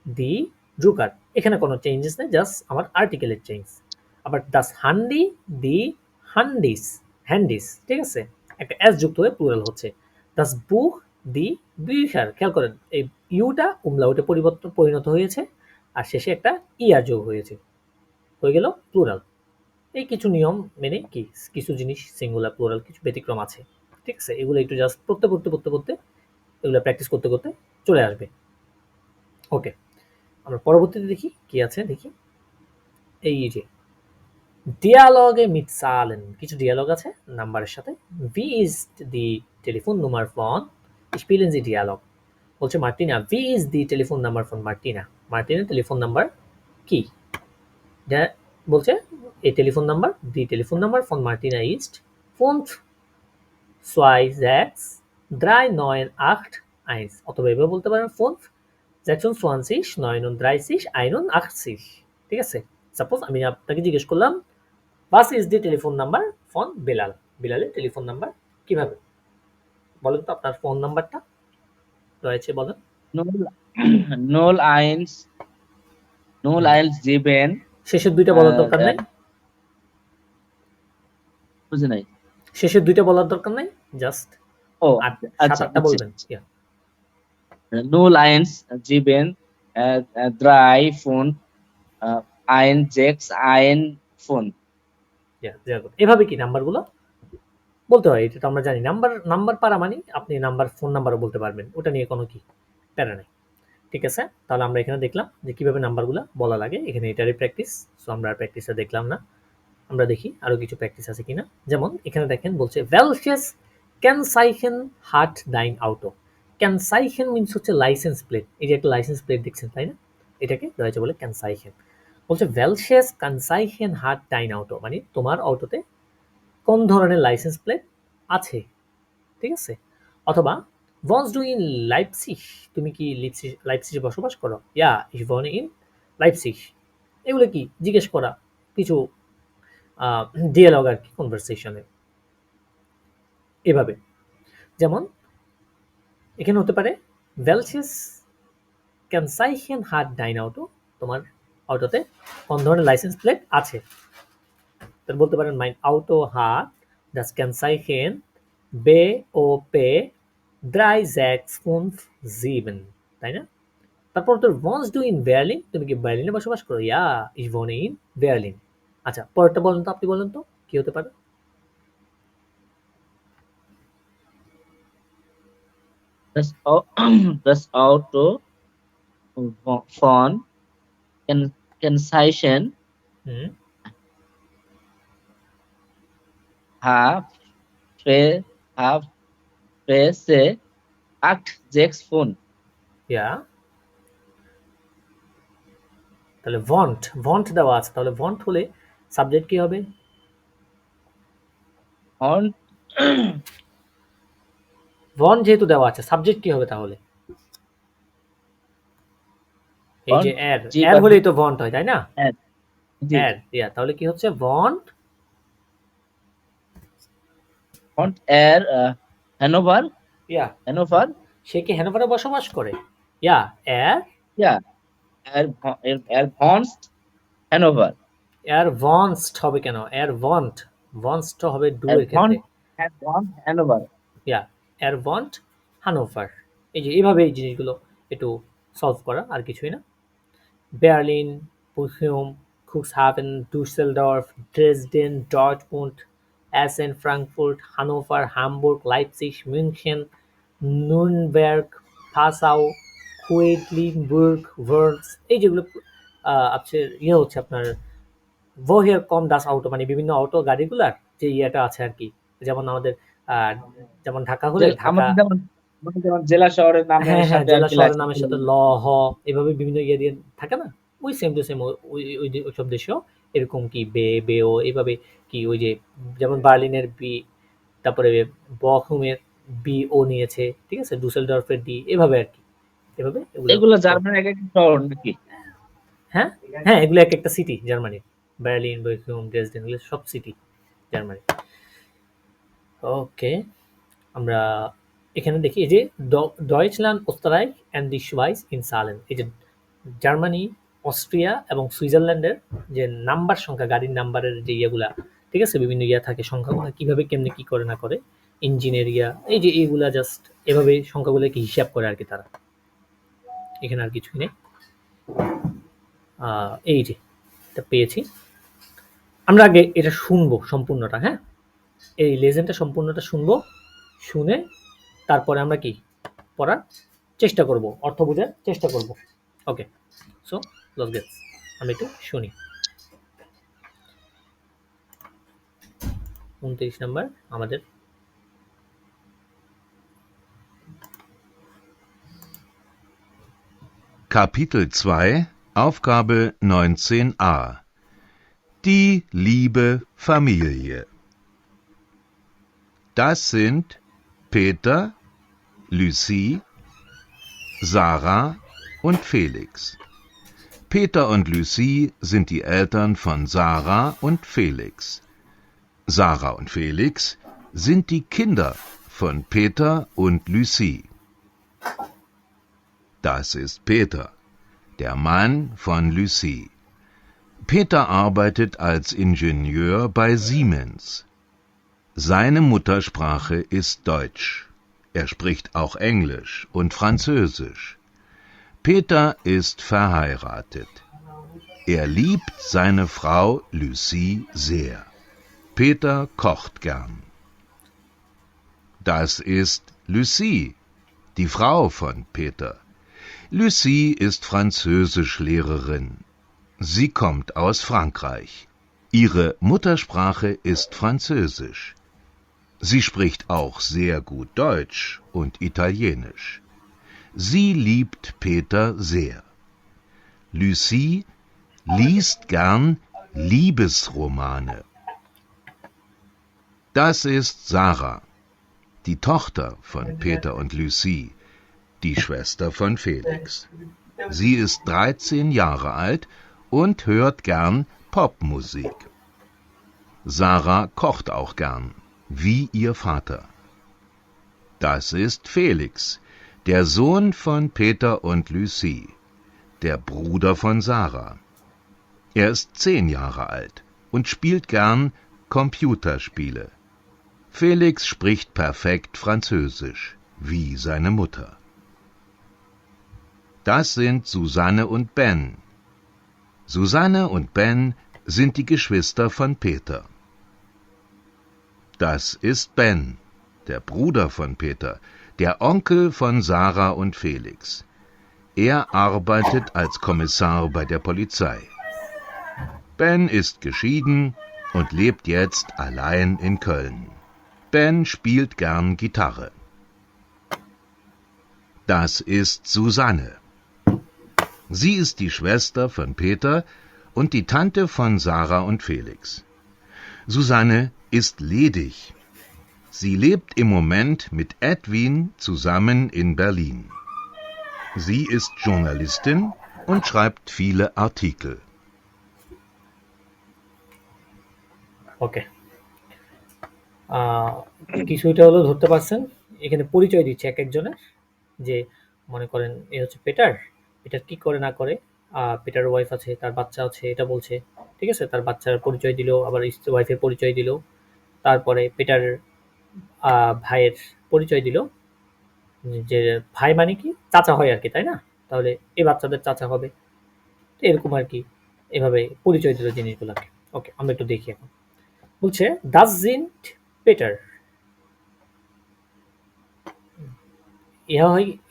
দি ড্রুকার, এখানে কোনো চেঞ্জেস নেই, জাস্ট আমার আর্টিকেলের চেঞ্জ। আবার দাস হান্ডি, দি হান্ডিস, হ্যান্ডিস, ঠিক আছে, একটা এস যুক্ত হয়ে প্লুরাল হচ্ছে। দাস বুক, দি বিহার, খেয়াল করেন এই ইউটা উমলাউটে পরিণত হয়েছে আর শেষে একটা ইয়ার যোগ হয়েছে, হয়ে গেল প্লুরাল। এই কিছু নিয়ম মেনে কি কিছু জিনিস সিঙ্গুলার প্লুরাল কিছু ব্যতিক্রম আছে, ঠিক আছে? এগুলো একটু জাস্ট পড়তে এগুলো প্র্যাকটিস করতে চলে আসবে। ওকে, আমরা পরবর্তীতে দেখি কি আছে, দেখি এই যে Dialoge mit Zahlen, কিছু ডিয়ালগ আছে নাম্বারের সাথে। Wie ist die Telefonnummer von? Spielen Sie Dialog. বলছে Martina, Wie ist die Telefonnummer von Martina? মার্টিনের টেলিফোন নাম্বার কি? বলছে এই telephone number, die Telefonnummer von Martina ist 5263981, অথবা এভাবে বলতে পারেন 5263981, ঠিক আছে? সাপোজ আমি আপনাকে জিজ্ঞেস করলাম Was ist die Telefonnummer von Bilal? বিলালের টেলিফোন নাম্বার কিভাবে বলেন তো, আপনার ফোন নাম্বারটা রয়েছে বলেন। 0107 শেষের দুইটা বলার দরকার নাই, বুঝে নাই। শেষের দুইটা বলার দরকার নাই, জাস্ট ও সাত আচ্ছা আটটা বলবেন। 0107 3 ফোন 1 ফোন। এভাবে কি নাম্বারগুলো বলতে হয়, এটা তো আমরা জানি। নাম্বার পারা মানে আপনি নাম্বার ফোন নাম্বারও বলতে পারবেন, ওটা নিয়ে কোনো কি প্যারা নেই, ঠিক আছে? তাহলে আমরা এখানে দেখলাম যে কিভাবে নাম্বারগুলো বলা লাগে, এখানে এটারই প্র্যাকটিস। সো আমরা প্র্যাকটিসটা দেখলাম না, আমরা দেখি আরো কিছু প্র্যাকটিস আছে কিনা। যেমন এখানে দেখেন বলছে welches Kennzeichen hat dein Auto? Kennzeichen means হচ্ছে লাইসেন্স প্লেট। এই যে একটা লাইসেন্স প্লেট দেখছেন তাই না, এটাকে রয়েছে বলে Kennzeichen। বলছে welches Kennzeichen hat dein Auto, মানে তোমার অটোতে কোন ধরনের লাইসেন্স প্লেট আছে, ঠিক আছে? অথবা wohnst du in Leipzig? তুমি কি লাইপসিজে বসবাস করো? Ja, ich wohne in Leipzig। এগুলো কি জিজ্ঞেস করা কিছু ডিয়ালগ আর কি, কনভারসেশনে এভাবে। যেমন এখানে হতে পারে welches Kennzeichen hat dein Auto? তোমার অটোতে কোন ধরনের লাইসেন্স প্লেট আছে? তাহলে বলতে পারেন mein Auto hat das Kennzeichen BOP 3657, তাই না? তারপর তোর wohnst du in Berlin? তুমি কি বার্লিনে বসবাস করো? Ja, ich wohne in Berlin। আচ্ছা, পরেরটা বলেন তো, আপনি বলেন তো কি হতে পারে? Das Auto von Kennzeichen হুম, Fresse 86 ফোন। ja। তাহলে ভন্ট দেওয়া আছে, তাহলে ভন্ট হলে সাবজেক্ট কি হবে? Und ভন যেহেতু দেওয়া আছে, সাবজেক্ট কি হবে তাহলে? এই যে এর জি, এর হলেই তো ভন্ট হয়, তাই না? জি, এর তাহলে কি হচ্ছে ভন্ট und Hannover ইয়া। Hannover সে কি হ্যানোভারে বসবাস করে? ইয়া এর ja wohnst Hannover এর ভনস্ট হবে কেন? এর ভনস্ট হবে ডু এর ক্ষেত্রে। wohnt Hannover ইয়া এর ভন্ট হানোভার। এই যে এইভাবে এই জিনিসগুলো একটু সলভ করা, আর কিছুই না। Berlin, Bochum, Cuxhaven, Düsseldorf, Dresden, Dortmund, Essen, Frankfurt, Hannover, Hamburg, Leipzig, München, Nürnberg, Passau, Quedlinburg, Worms, এই যেগুলো হচ্ছে আপনার woher kommt das Auto, মানে বিভিন্ন অটো গাড়িগুলার যে ইয়েটা আছে আর কি। যেমন আমাদের যেমন ঢাকা হলে ঢাকা, আমাদের যেমন জেলা শহরের নামের হ্যাঁ সাথে জেলা আর কি শহরের লাগছে। নামের সাথে ল হ এভাবে বিভিন্ন ইয়ে দিয়ে থাকে না, ওই সেম টু সেম ওইসব দেশেও এরকম কি বেও এইভাবে কি, ওই যে যেমন বার্লিনের বি, তারপরে বখুমের বি ও নিয়েছে, ঠিক আছে, ডুসেলডর্ফের ডি, এভাবে আর কি, এভাবে এগুলো জার্মানির এক একটা শহর নাকি? হ্যাঁ হ্যাঁ, এগুলো এক একটা সিটি জার্মানির, বার্লিন, বখুম, ড্রেসডেন, এগুলো সব সিটি জার্মানি। ওকে, আমরা এখানে দেখি এই যে ডয়েচল্যান্ড, ওস্তারাইক অ্যান্ড দি শুভাইস ইন সালেন, এই যে জার্মানি, অস্ট্রিয়া এবং সুইজারল্যান্ডের যে নাম্বার সংখ্যা, গাড়ির নাম্বারের যে ইয়েগুলা, ঠিক আছে, বিভিন্ন ইয়া থাকে সংখ্যাগুলো কিভাবে কেমনে কি করে না করে, ইঞ্জিনের ইয়া, এই যে এইগুলা জাস্ট এভাবে সংখ্যাগুলোকে হিসাব করে আর কি তারা। এখানে আর কিছুই নেই। এই যে এটা পেয়েছি, আমরা আগে এটা শুনবো সম্পূর্ণটা, হ্যাঁ? এই লেজেন্ডটা সম্পূর্ণটা শুনবো, শুনে তারপরে আমরা কি পড়ার চেষ্টা করব, অর্থ বোঝার চেষ্টা করব। ওকে, সো লেটস গেট, আমি একটু শুনি। 29 নাম্বার আমাদের Kapitel 2, Aufgabe 19a. Die liebe Familie. Das sind Peter, Lucie, Sarah und Felix. Peter und Lucie sind die Eltern von Sarah und Felix. Sarah und Felix sind die Kinder von Peter und Lucie. Das ist Peter, der Mann von Lucie. Peter arbeitet als Ingenieur bei Siemens. Seine Muttersprache ist Deutsch. Er spricht auch Englisch und Französisch. Peter ist verheiratet. Er liebt seine Frau Lucie sehr. Peter kocht gern. Das ist Lucie, die Frau von Peter. Lucie ist Französischlehrerin. Sie kommt aus Frankreich. Ihre Muttersprache ist Französisch. Sie spricht auch sehr gut Deutsch und Italienisch. Sie liebt Peter sehr. Lucie liest gern Liebesromane. Das ist Sarah, die Tochter von Peter und Lucie, die Schwester von Felix. Sie ist 13 Jahre alt und hört gern Popmusik. Sarah kocht auch gern, wie ihr Vater. Das ist Felix, der Sohn von Peter und Lucie, der Bruder von Sarah. Er ist 10 Jahre alt und spielt gern Computerspiele. Felix spricht perfekt Französisch, wie seine Mutter. Das sind Susanne und Ben. Susanne und Ben sind die Geschwister von Peter. Das ist Ben, der Bruder von Peter, der Onkel von Sarah und Felix. Er arbeitet als Kommissar bei der Polizei. Ben ist geschieden und lebt jetzt allein in Köln. Ben spielt gern Gitarre. Das ist Susanne. Sie ist die Schwester von Peter und die Tante von Sarah und Felix. Susanne ist ledig. Sie lebt im Moment mit Edwin zusammen in Berlin. Sie ist Journalistin und schreibt viele Artikel. ওকে, কিছুটা হলেও ধরতে পারছেন। এখানে পরিচয় দিচ্ছে এক একজনের, যে মনে করেন এ হচ্ছে পেটার, পেটার কি করে না করে, পেটার ওয়াইফ আছে, তার বাচ্চা আছে, এটা বলছে, ঠিক আছে? তার বাচ্চার পরিচয় দিল, আবার ওয়াইফের পরিচয় দিল, তারপরে পেটার ভাইয়ের পরিচয় দিল, যে ভাই মানে কি চাচা হয় আর কি, তাই না? তাহলে এই বাচ্চাদের চাচা হবে, তো এরকম আর কি, এভাবে পরিচয় দিল জিনিসগুলোকে। ওকে, আমরা একটু দেখি এখন। বলছে দাস জিন্ট পেটার,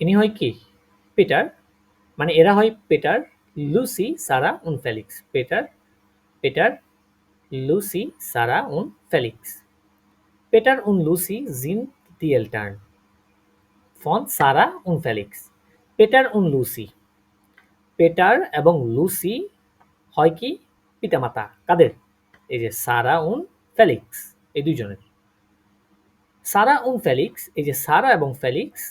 ইনি হয় কি পেটার, মানে এরা হয় পেটার, লুসি, সারা উন ফেলিক্স। পেটার, লুসি, সারা উন ফেলিক্স। পেটার উন Lucy sind die Eltern von Sarah und Felix. পেটার উন লুসি, পেটার এবং লুসি হয় কি পিতামাতা, কাদের? এই যে সারা উন ফেলিক্স, এই দুইজনের। সারা উন ফেলিক্স, এই যে সারা এবং ফেলিক্স,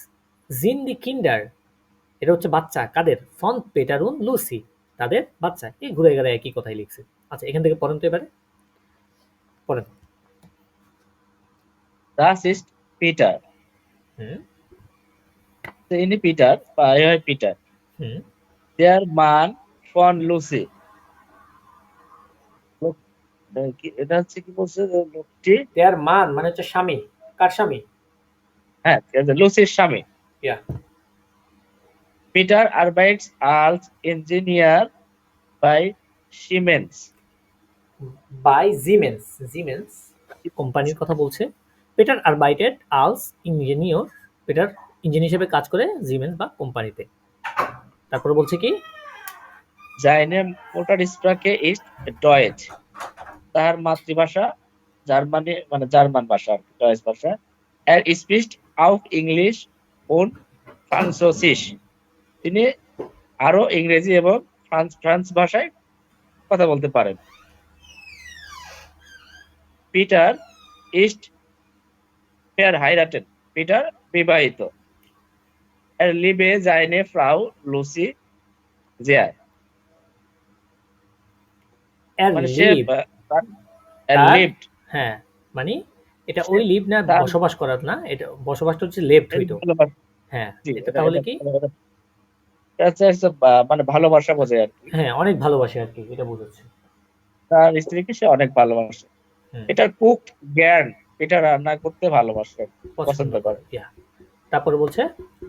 জিন দি কিন্ডার, এটা হচ্ছে বাচ্চা, কাদের? ফন পেটার উন লুসি, তাদের বাচ্চা। এই ঘুরে গেলে একই কথাই লিখছে। আচ্ছা, এখান থেকে পড়েন তো এবারে, পড়েন। Das ist Peter. হুম So, ইনি পিটার বা এ হয় পিটার। হুম Der Mann von Lucy. এটা হচ্ছে কি বলছে যে লোকটি, দেয়ার মান মানে হচ্ছে স্বামী, কার স্বামী? হ্যাঁ, লুসির স্বামী। ইয়া, Peter arbeitet als Ingenieur bei Siemens. বাই জিমেন্স, জিমেন্স কোম্পানির কথা বলছে। পেটার আরবাইটেড আলস ইঞ্জিনিয়র, পেটার ইঞ্জিনিয়ার হিসেবে কাজ করে জিমেন্স বা কোম্পানিতে। তারপরে বলছে কি, Seine Muttersprache ist Deutsch. তার মাতৃভাষা জার্মানি, মানে জার্মান ভাষা, ডয়েচ ভাষা। Er spricht auch English und Französisch. তিনি আরো ইংরেজি এবং ফ্রান্স ভাষায় কথা বলতে পারেন। Peter east verheiratet. পিটার বিবাহিত। Er liebe seine Frau Lucy sehr. এর মানে সে লিভ, er তার, lived, হ্যাঁ মানে এটা ওই লিভ না, তার বসবাস করার না, এটা বসবাসটা হচ্ছে লেফট হইতো। ভালোবাসা, হ্যাঁ, জি, এটা তাহলে কি, এটা হচ্ছে মানে ভালোবাসা বোঝায় আর কি। হ্যাঁ অনেক ভালোবাসে আর কি, এটা বোঝাচ্ছে। তার স্ত্রীকে সে অনেক ভালোবাসে। হুম, এটা কুক জ্ঞান, এটা রান্না করতে ভালোবাসে, পছন্দ পছন্দ করে। করে। ইয়া, তারপরে বলছে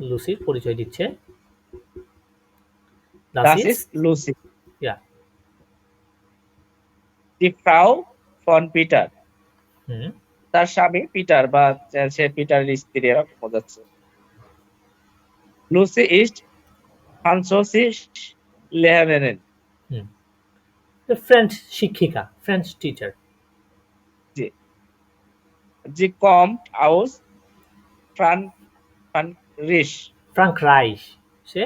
লুসির পরিচয় দিচ্ছে, Das das ist ist, Lucy, ja, die Frau von Peter. হুম, তার স্বামী পিটার, বা সে পিটারের স্ত্রী, এরকম বোঝাচ্ছে। Lucy ist Französisch Lehrerin. হুম, ফ্রেঞ্চ শিক্ষিকা, ফ্রেঞ্চ টিচার। জি, sie kommt aus Frankreich. ফ্রাঙ্করাইশ, সে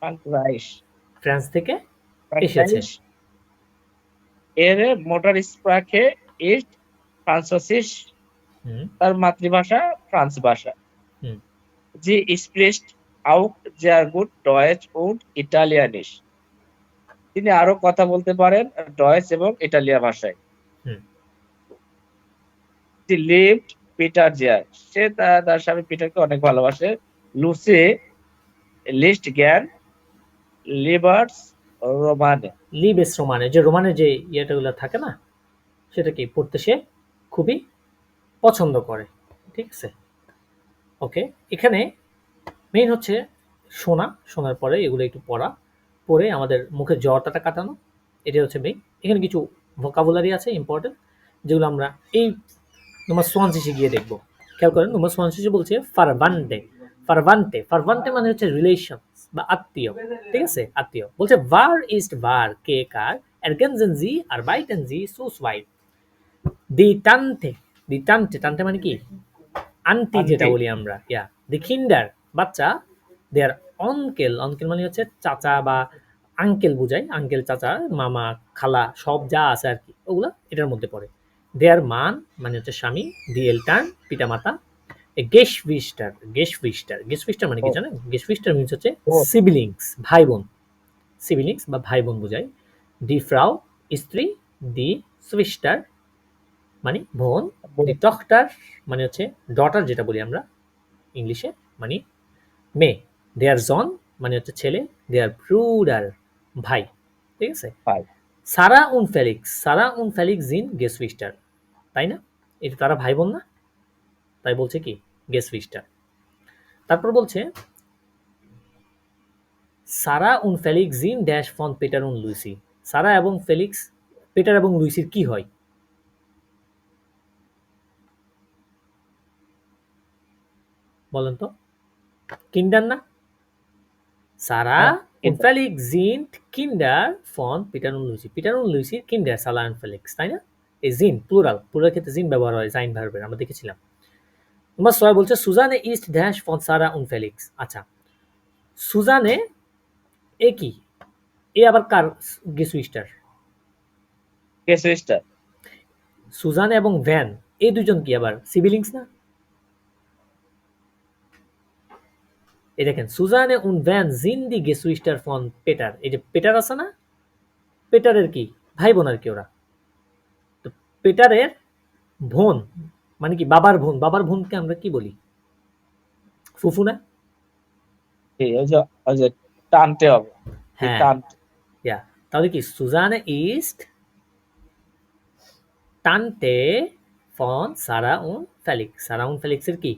Frankreich. ফ্রান্স থেকে এসেছে। Frankreich. Ihre Muttersprache ist Französisch. হুম, তার মাতৃভাষা ফ্রান্স ভাষা। হুম, Sie spricht auch sehr gut Deutsch und Italienisch. তিনি আরো কথা বলতে পারেন ডয়েচ এবং ইটালিয়া ভাষায়। হুম, She lived Peter there. সে তার স্বামী পিটারকে অনেক ভালোবাসে। লুসি লিস্ট জ্ঞান লিবার্স রোমানে। লিবেস রোমানে, যে রোমানের যে ইয়েটাগুলো থাকে না, সেটা কি পড়তে সে খুবই পছন্দ করে। ঠিক আছে, ওকে। এখানে মেইন হচ্ছে শোনা, শোনার পরে এগুলো একটু পড়া, পড়ে আমাদের মুখের জড়তাটা কাটানো, এটাই হচ্ছে মেইন। এখানে কিছু ভোকাবুলারি আছে ইম্পর্টেন্ট, যেগুলো আমরা এই নম্বর সোয়ানশিসে গিয়ে দেখবো। খেয়াল করেন, নম্বর সোয়ানশিসে বলছে ফারভান্টে, ফারভান্টে, ফারভান্টে মানে হচ্ছে রিলেশন বা আত্মীয়। ঠিক আছে, আত্মীয়। বলছে ভার ইস্ট ভার, কে কার, এরগেনজেন জি আর বাইটেন জি সুস ওয়াইফ, দি টানতে, দি টানতে, টানতে মানে কি আন্টি, যেটা বলি আমরা। ইয়া, দি কিন্ডার বাচ্চা, দেয়ার অনকেল, অনকেল মানে হচ্ছে চাচা বা আঙ্কেল বুঝায়, আঙ্কেল চাচা মামা খালা সব যা আছে আর কি, ওগুলা এটার মধ্যে পড়ে। দেয়ার মান মানে হচ্ছে স্বামী, দি এলটার্ন পিতা মাতা, গেশভিস্টার, গেশভিস্টার, গেশভিস্টার মানে কি জানেন? গেশভিস্টার মিনস হচ্ছে সিবলিংস, ভাই বোন, সিবলিংস বা ভাই বোন বোঝায়। দি ফ্রাউ স্ত্রী, দি সুইস্টার মানে বোন, দি টক্টার মানে হচ্ছে ডটার, যেটা বলি আমরা ইংলিশে, মানে মেয়ে। দেয়ার জন মানে হচ্ছে ছেলে, দেয়ার ব্রুডার ভাই। ঠিক আছে, সারা উন ফেলিক্স, সারা উন ফেলিক্স জিন গেসউইস্টার, তাই না? এটা তারা ভাই বোন না? তাই বলছে কি গেসউইস্টার। তারপর বলছে সারা উন ফেলিক্স জিন ড্যাশ ফন পেটার উন লুইসি, সারা এবং ফেলিক্স, পেটার এবং লুইসির কি হয় বলেন তো? কিন্ডার না? সারা und Felix sind Kinder von Peter und Lucy. Peter und Lucy Kinder, সারা und Felix, তাই না? এই জিন প্লুরাল, প্লুরাল ক্ষেত্রে জিন ব্যবহার হয় জাইন ভার্বের, আমরা দেখেছিলাম। নম্বর 6 বলছে সুজানে ইস্ট ড্যাশ ফন সারা und Felix। আচ্ছা, সুজানে এ কি? এ আবার কার গেসুইস্টার? গেসুইস্টার। সুজানে এবং ভ্যান, এই দুজন কি আবার সিবলিংস না? এই দেখেন, সুজানে und ভ্যান জিন দি গেসুইস্টার ফন পেটার, এই যে পেটার আছে না, পেটারের কি ভাই বোন আর কি ওরা। তো পেটারের বোন মানে কি বাবার বোন, বাবার বোনকে আমরা কি বলি? ফুফু না? ওই যে টানতে হবে, হ্যাঁ, টানতে। ইয়া, তাহলে কি সুজানে ইস্ট টানতে ফন সারা উন ফেলিক্স, সারা উন ফেলিক্সের কি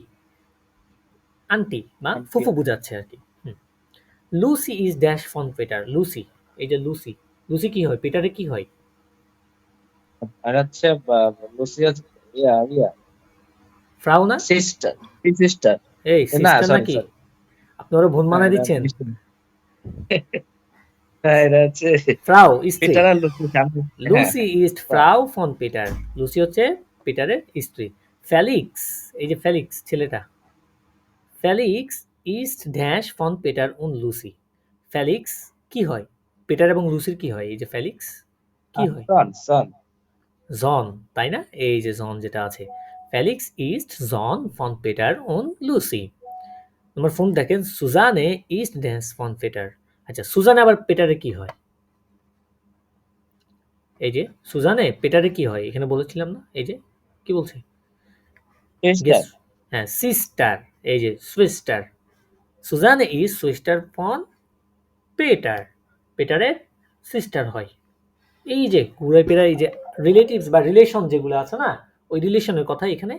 আন্টি বা ফুফু বুঝাচ্ছে আর কি। লুসি ইজ ড্যাশ ফন পেটার, লুসি, এই যে লুসি, লুসি কি হয় পেটারে কি হয়? আর হচ্ছে লুসি হচ্ছে ইয়া ইয়া ফ্রাউ না? Sister, sister. এই না সিস্টার সরি নাকি? সরি, আপনি ওরা ভুল মানায় এটা দিচ্ছেন। হ্যাঁ, এটা হচ্ছে ফ্রাউ স্ত্রী। পিটার আর লুসি সামনে। হ্যাঁ লুসি হ্যাঁ, ইস্ট ফ্রাউ ফন পিটার। লুসি হচ্ছে পিটারের স্ত্রী। ফেলিক্স, এই যে ফেলিক্স ছেলেটা, ফেলিক্স ইস্ট ড্যাশ ফন পিটার উন লুসি। ফেলিক্স কি হয়? পিটার এবং লুসির কি হয়? এই যে ফেলিক্স কি হয়? সন সন। জন, তাই না? এই যে জন যেটা আছে, ফেলিক্স ইস্ট জন ফন পিটার উন লুসি। নম্বর 4 দেখেন, সুজানে ইস্ট ড্যাশ ফন পিটার। আচ্ছা, সুজানে আবার পিটারে কি হয়? এই যে সুজানে পিটারে কি হয়? এখানে বলেছিলাম না? এই যে কি বলছে? সিস্টার। গেস। হ্যাঁ, সিস্টার। এই যে সুইস্টার। সুজানে ইজ সুইস্টার ফন পিটার। পিটারের সিস্টার হয়। এই যে ঘুরে ফিরে এই যে রিলেটিভস বা রিলেশন যেগুলো আছে না, ওই রিলেশনের কথা এখানে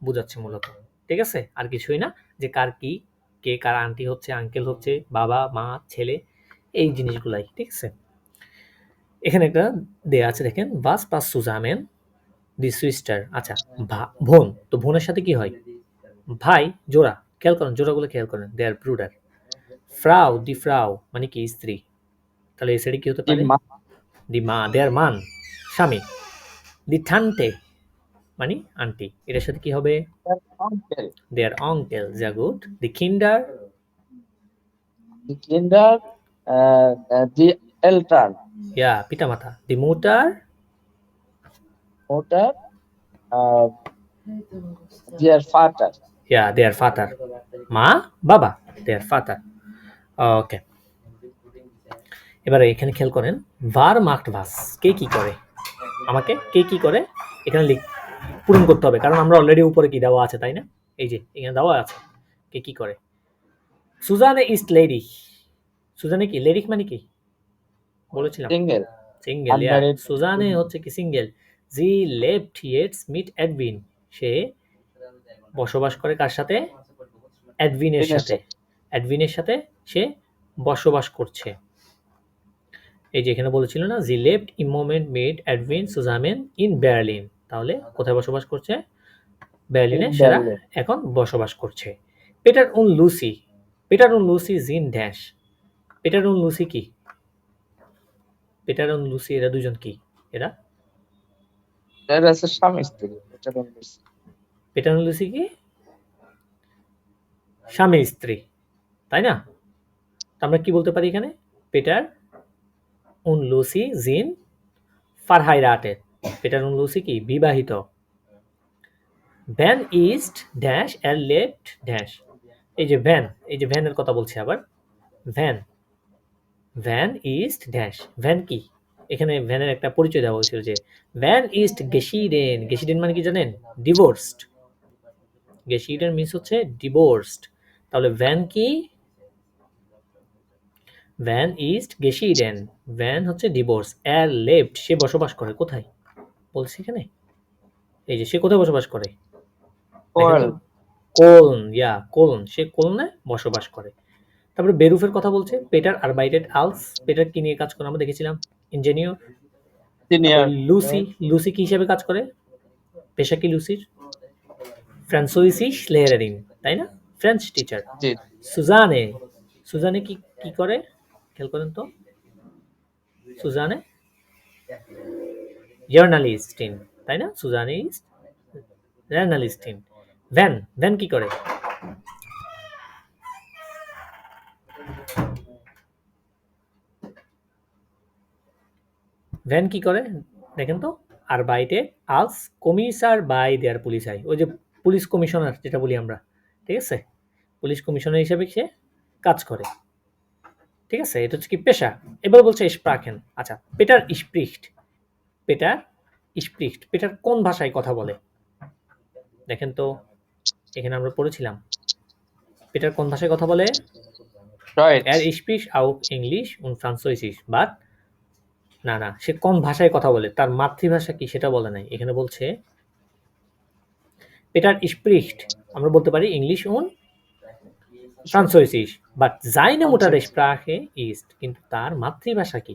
বোঝাচ্ছে মূলত। ঠিক আছে? আর কিছুই না, যে কার কি, কে কার আন্টি হচ্ছে, আঙ্কেল হচ্ছে, বাবা মা ছেলে, এই জিনিসগুলাই। ঠিক আছে? এখানে একটা দেয়া আছে দেখেন, বাস পাস সুজামেন দি সুইস্টার। আচ্ছা, বোন, তো বোনের সাথে কি হয়? ভাই, জোড়া। খেয়াল করেন, জোড়াগুলো খেয়াল করেন, দে আর ব্রুডার। ফ্রাউ, দি ফ্রাউ মানে কি? স্ত্রী। তাহলে এই সাইডে কি হতে দি পারে? মা, দি মা, দেয়ার মান, স্বামী। দি ঠান্টে মানে আন্টি, এটার সাথে কি হবে? আঙ্কেল। দেয়ার অঙ্কেল, যা গুড। দি কিন্ডার, দি কিন্ডার, দি এলটার, ইয়া পিতামাতা। দি মুটার, মোটার, দিয়ার ফাটার। ইয়া দেয়ার ফাদার। মা, বাবা, দেয়ার ফাদার। ওকে, এবারে এখানে খেয়াল করেন, ভার মার্কড ভাস, কে কি করে? আমাকে কে কি করে এখানে পূরণ করতে হবে, কারণ আমরা অলরেডি উপরে কি দেওয়া আছে, তাই না? এই যে এখানে দেওয়া আছে কে কি করে। সুজানে ইস্ট লেডি। সুজানে কি? লেডিক মানে কি বলেছিলাম? সিঙ্গেল, সিঙ্গেল, ইয়া। আনম্যারিড। সুজানে হচ্ছে কি? সিঙ্গেল। জি লেফট ইয়েটস মিট এডভিন। সে বসবাস করে কার সাথে? এডভিনের সাথে। এডভিনের সাথে সে বসবাস করছে। এই যে এখানে বলেছিল না, জি লেফট ইন মোমেন্ট মেড এডভিন সুজামেন ইন বার্লিন। তাহলে কোথায় বসবাস করছে? বার্লিনে সেরা এখন বসবাস করছে। পিটার উন লুসি। পিটার উন লুসি জিন ড্যাশ। পিটার উন লুসি কি? পিটার উন লুসি এরা দুজন কি? এরা এটা হচ্ছে স্বামী স্ত্রী। এটা বলছি। পিটার উন লুসি কি? স্বামী স্ত্রী, তাই না? তো আমরা কি বলতে পারি এখানে? পিটার উন লুসি জিন ফারহাইরাটেড। পিটার উন লুসি কি? বিবাহিত। ভ্যান ইস্ট ড্যাশ এর লেফট ড্যাশ। এই যে ভ্যান, এই যে ভ্যানের কথা বলছি আবার। Van, van east dash. Van কি? এখানে ভ্যানের একটা পরিচয় দেওয়া হয়েছিল যে ভ্যান ইস্ট গেশিডেন। গেশিডেন মানে কি জানেন? ডিভোর্সড। গেশিডেন মিন্স হচ্ছে ডিভোর্সড। তাহলে ভ্যান কি? ভ্যান ইস্ট গেশিডেন। ভ্যান হচ্ছে ডিভোর্স। এর লেফট সে বসবাস করে কোথায়? বলছি এখানে। এই যে সে কোথায় বসবাস করে? দেখেন তো। কোলন, ইয়া কোলন, সে কোলনে বসবাস করে। তারপরে বেরুফের কথা বলছে, পেটার আরবাইটেড আলস। পেটার কি নিয়ে কাজ করে আমরা দেখেছিলাম? ইঞ্জিনিয়ার। তারপর সিনিয়র। লুসি, লুসি কি হিসেবে কাজ করে? পেশা কি লুসির? ফ্রান্সোইসিস লেয়ারিং, তাই না? French teacher. জি। সুজানে, সুজানে কি কি করে? খেয়াল করেন তো। সুজানে জার্নালিস্টিন, তাই না? সুজানে ইজ জার্নালিস্টিন। ভ্যান, ভ্যান কি করে? ভ্যান কি করে দেখেন তো। আরবাইটেড আলস কমিশার বাই দেয়ার পুলিশাই। ওই যে পুলিশ কমিশনার যেটা বলি আমরা, ঠিক আছে? পুলিশ কমিশনার হিসেবে সে কাজ করে। ঠিক আছে? এটা হচ্ছে কি? পেশা। এবার বলছে স্প্রাখেন। আচ্ছা, পেটার স্প্রিক্ট। পেটার স্প্রিক্ট। পেটার কোন ভাষায় কথা বলে? দেখেন তো, এখানে আমরা পড়েছিলাম পেটার কোন ভাষায় কথা বলে? Deutsch. Er spricht auch English und Französisch, but না না, সে কোন ভাষায় কথা বলে, তার মাতৃভাষা কি সেটা বলে নাই। এখানে বলছে পেটার স্প্রিcht, আমরা বলতে পারি English und Französisch, but seine Muttersprache ist, কিন্তু তার মাতৃভাষা কি?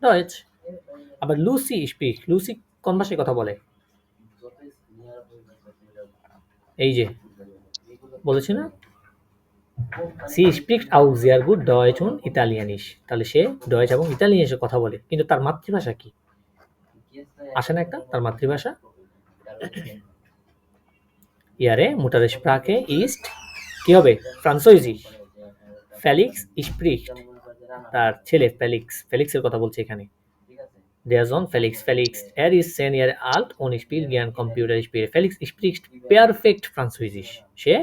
ডয়েচ। আবার লুসি স্পিক, লুসি কোন ভাষায় কথা বলে? এই যে বলেছি না, সি স্পিক্স আউ sehr gut Deutsch und Italienisch, তাহলে সে ডয়েচ এবং ইতালিয়ানিসে কথা বলে, কিন্তু তার মাতৃভাষা কি? আসে না একটা তার মাতৃভাষা? ইয়ারে Muttersprache ist কি হবে? ফ্রান্সোইজিস। ফেলিক্স স্প্রিক্ট, তার ছেলে ফেলিক্সের কথা বলছে এখানে। Der Sohn Felix, er ist 10 Jahre alt und spielt gern Computerspiele. Felix spricht perfekt Französisch. সে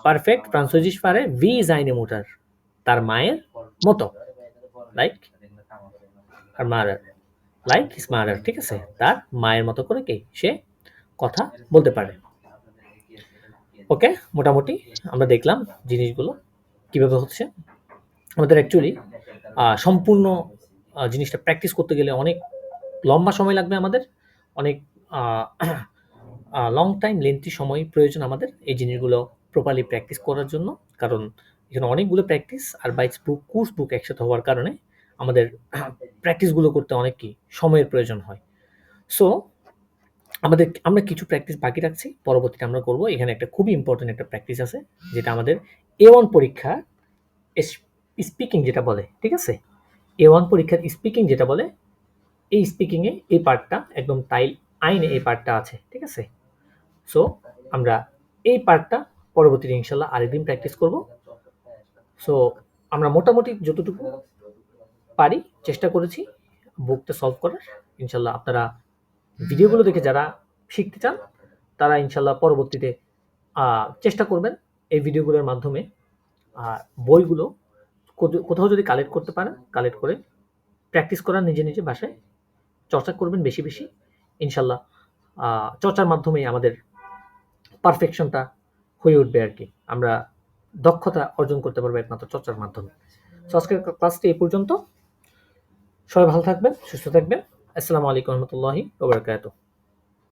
পারফেক্ট ফ্রান্সোইজিস পারে, wie seine Mutter, তার মায়ের মতো, লাইক আর মাদার, লাইক হিজ মাদার, ঠিক আছে? তার মায়ের মতো করে কি সে কথা বলতে পারে। ওকে, মোটামুটি আমরা দেখলাম জিনিসগুলো কিভাবে হচ্ছে। আমাদের অ্যাকচুয়ালি সম্পূর্ণ জিনিসটা প্র্যাকটিস করতে গেলে অনেক লম্বা সময় লাগবে, আমাদের অনেক লং টাইম লেন্থি সময় প্রয়োজন আমাদের এই জিনিসগুলো প্রপারলি প্র্যাকটিস করার জন্য, কারণ এখানে অনেকগুলো প্র্যাকটিস আর বাইটস বুক, কোর্স বুক একসাথে হওয়ার কারণে আমাদের প্র্যাকটিসগুলো করতে অনেক কি সময়ের প্রয়োজন হয়। সো আমরা কিছু প্র্যাকটিস বাকি রাখছি, পরবর্তীতে আমরা করব। এখানে একটা খুবই ইম্পর্টেন্ট একটা প্র্যাকটিস আছে, যেটা আমাদের A1 পরীক্ষা স্পিকিং যেটা বলে, ঠিক আছে? A1 পরীক্ষার স্পিকিং যেটা বলে, এই স্পিকিংয়ে এই পার্টটা একদম টাইল আইনে এই পার্টটা আছে, ঠিক আছে? সো আমরা এই পার্টটা পরবর্তীতে ইনশাল্লাহ আরেকদিন প্র্যাকটিস করব। সো আমরা মোটামুটি যতটুকু পারি চেষ্টা করেছি বুকটা সলভ করার। ইনশাল্লাহ আপনারা ভিডিওগুলো দেখে যারা শিখতে চান তারা ইনশাল্লাহ পরবর্তীতে চেষ্টা করবেন এই ভিডিওগুলোর মাধ্যমে বইগুলো কোথাও যদি কালেক্ট করতে পারেন, কালেক্ট করে প্র্যাকটিস করার নিজে নিজে বাসায় চর্চা করবেন বেশি বেশি। ইনশাল্লাহ চর্চার মাধ্যমেই আমাদের পারফেকশনটা হয়ে উঠবে আর কি, আমরা দক্ষতা অর্জন করতে পারবো একমাত্র চর্চার মাধ্যমে। সো আজকের ক্লাসটি এই পর্যন্ত। সবাই ভালো থাকবেন, সুস্থ থাকবেন। আসসালামু আলাইকুম রহমতুল্লাহি ওয়া বারাকাতুহু।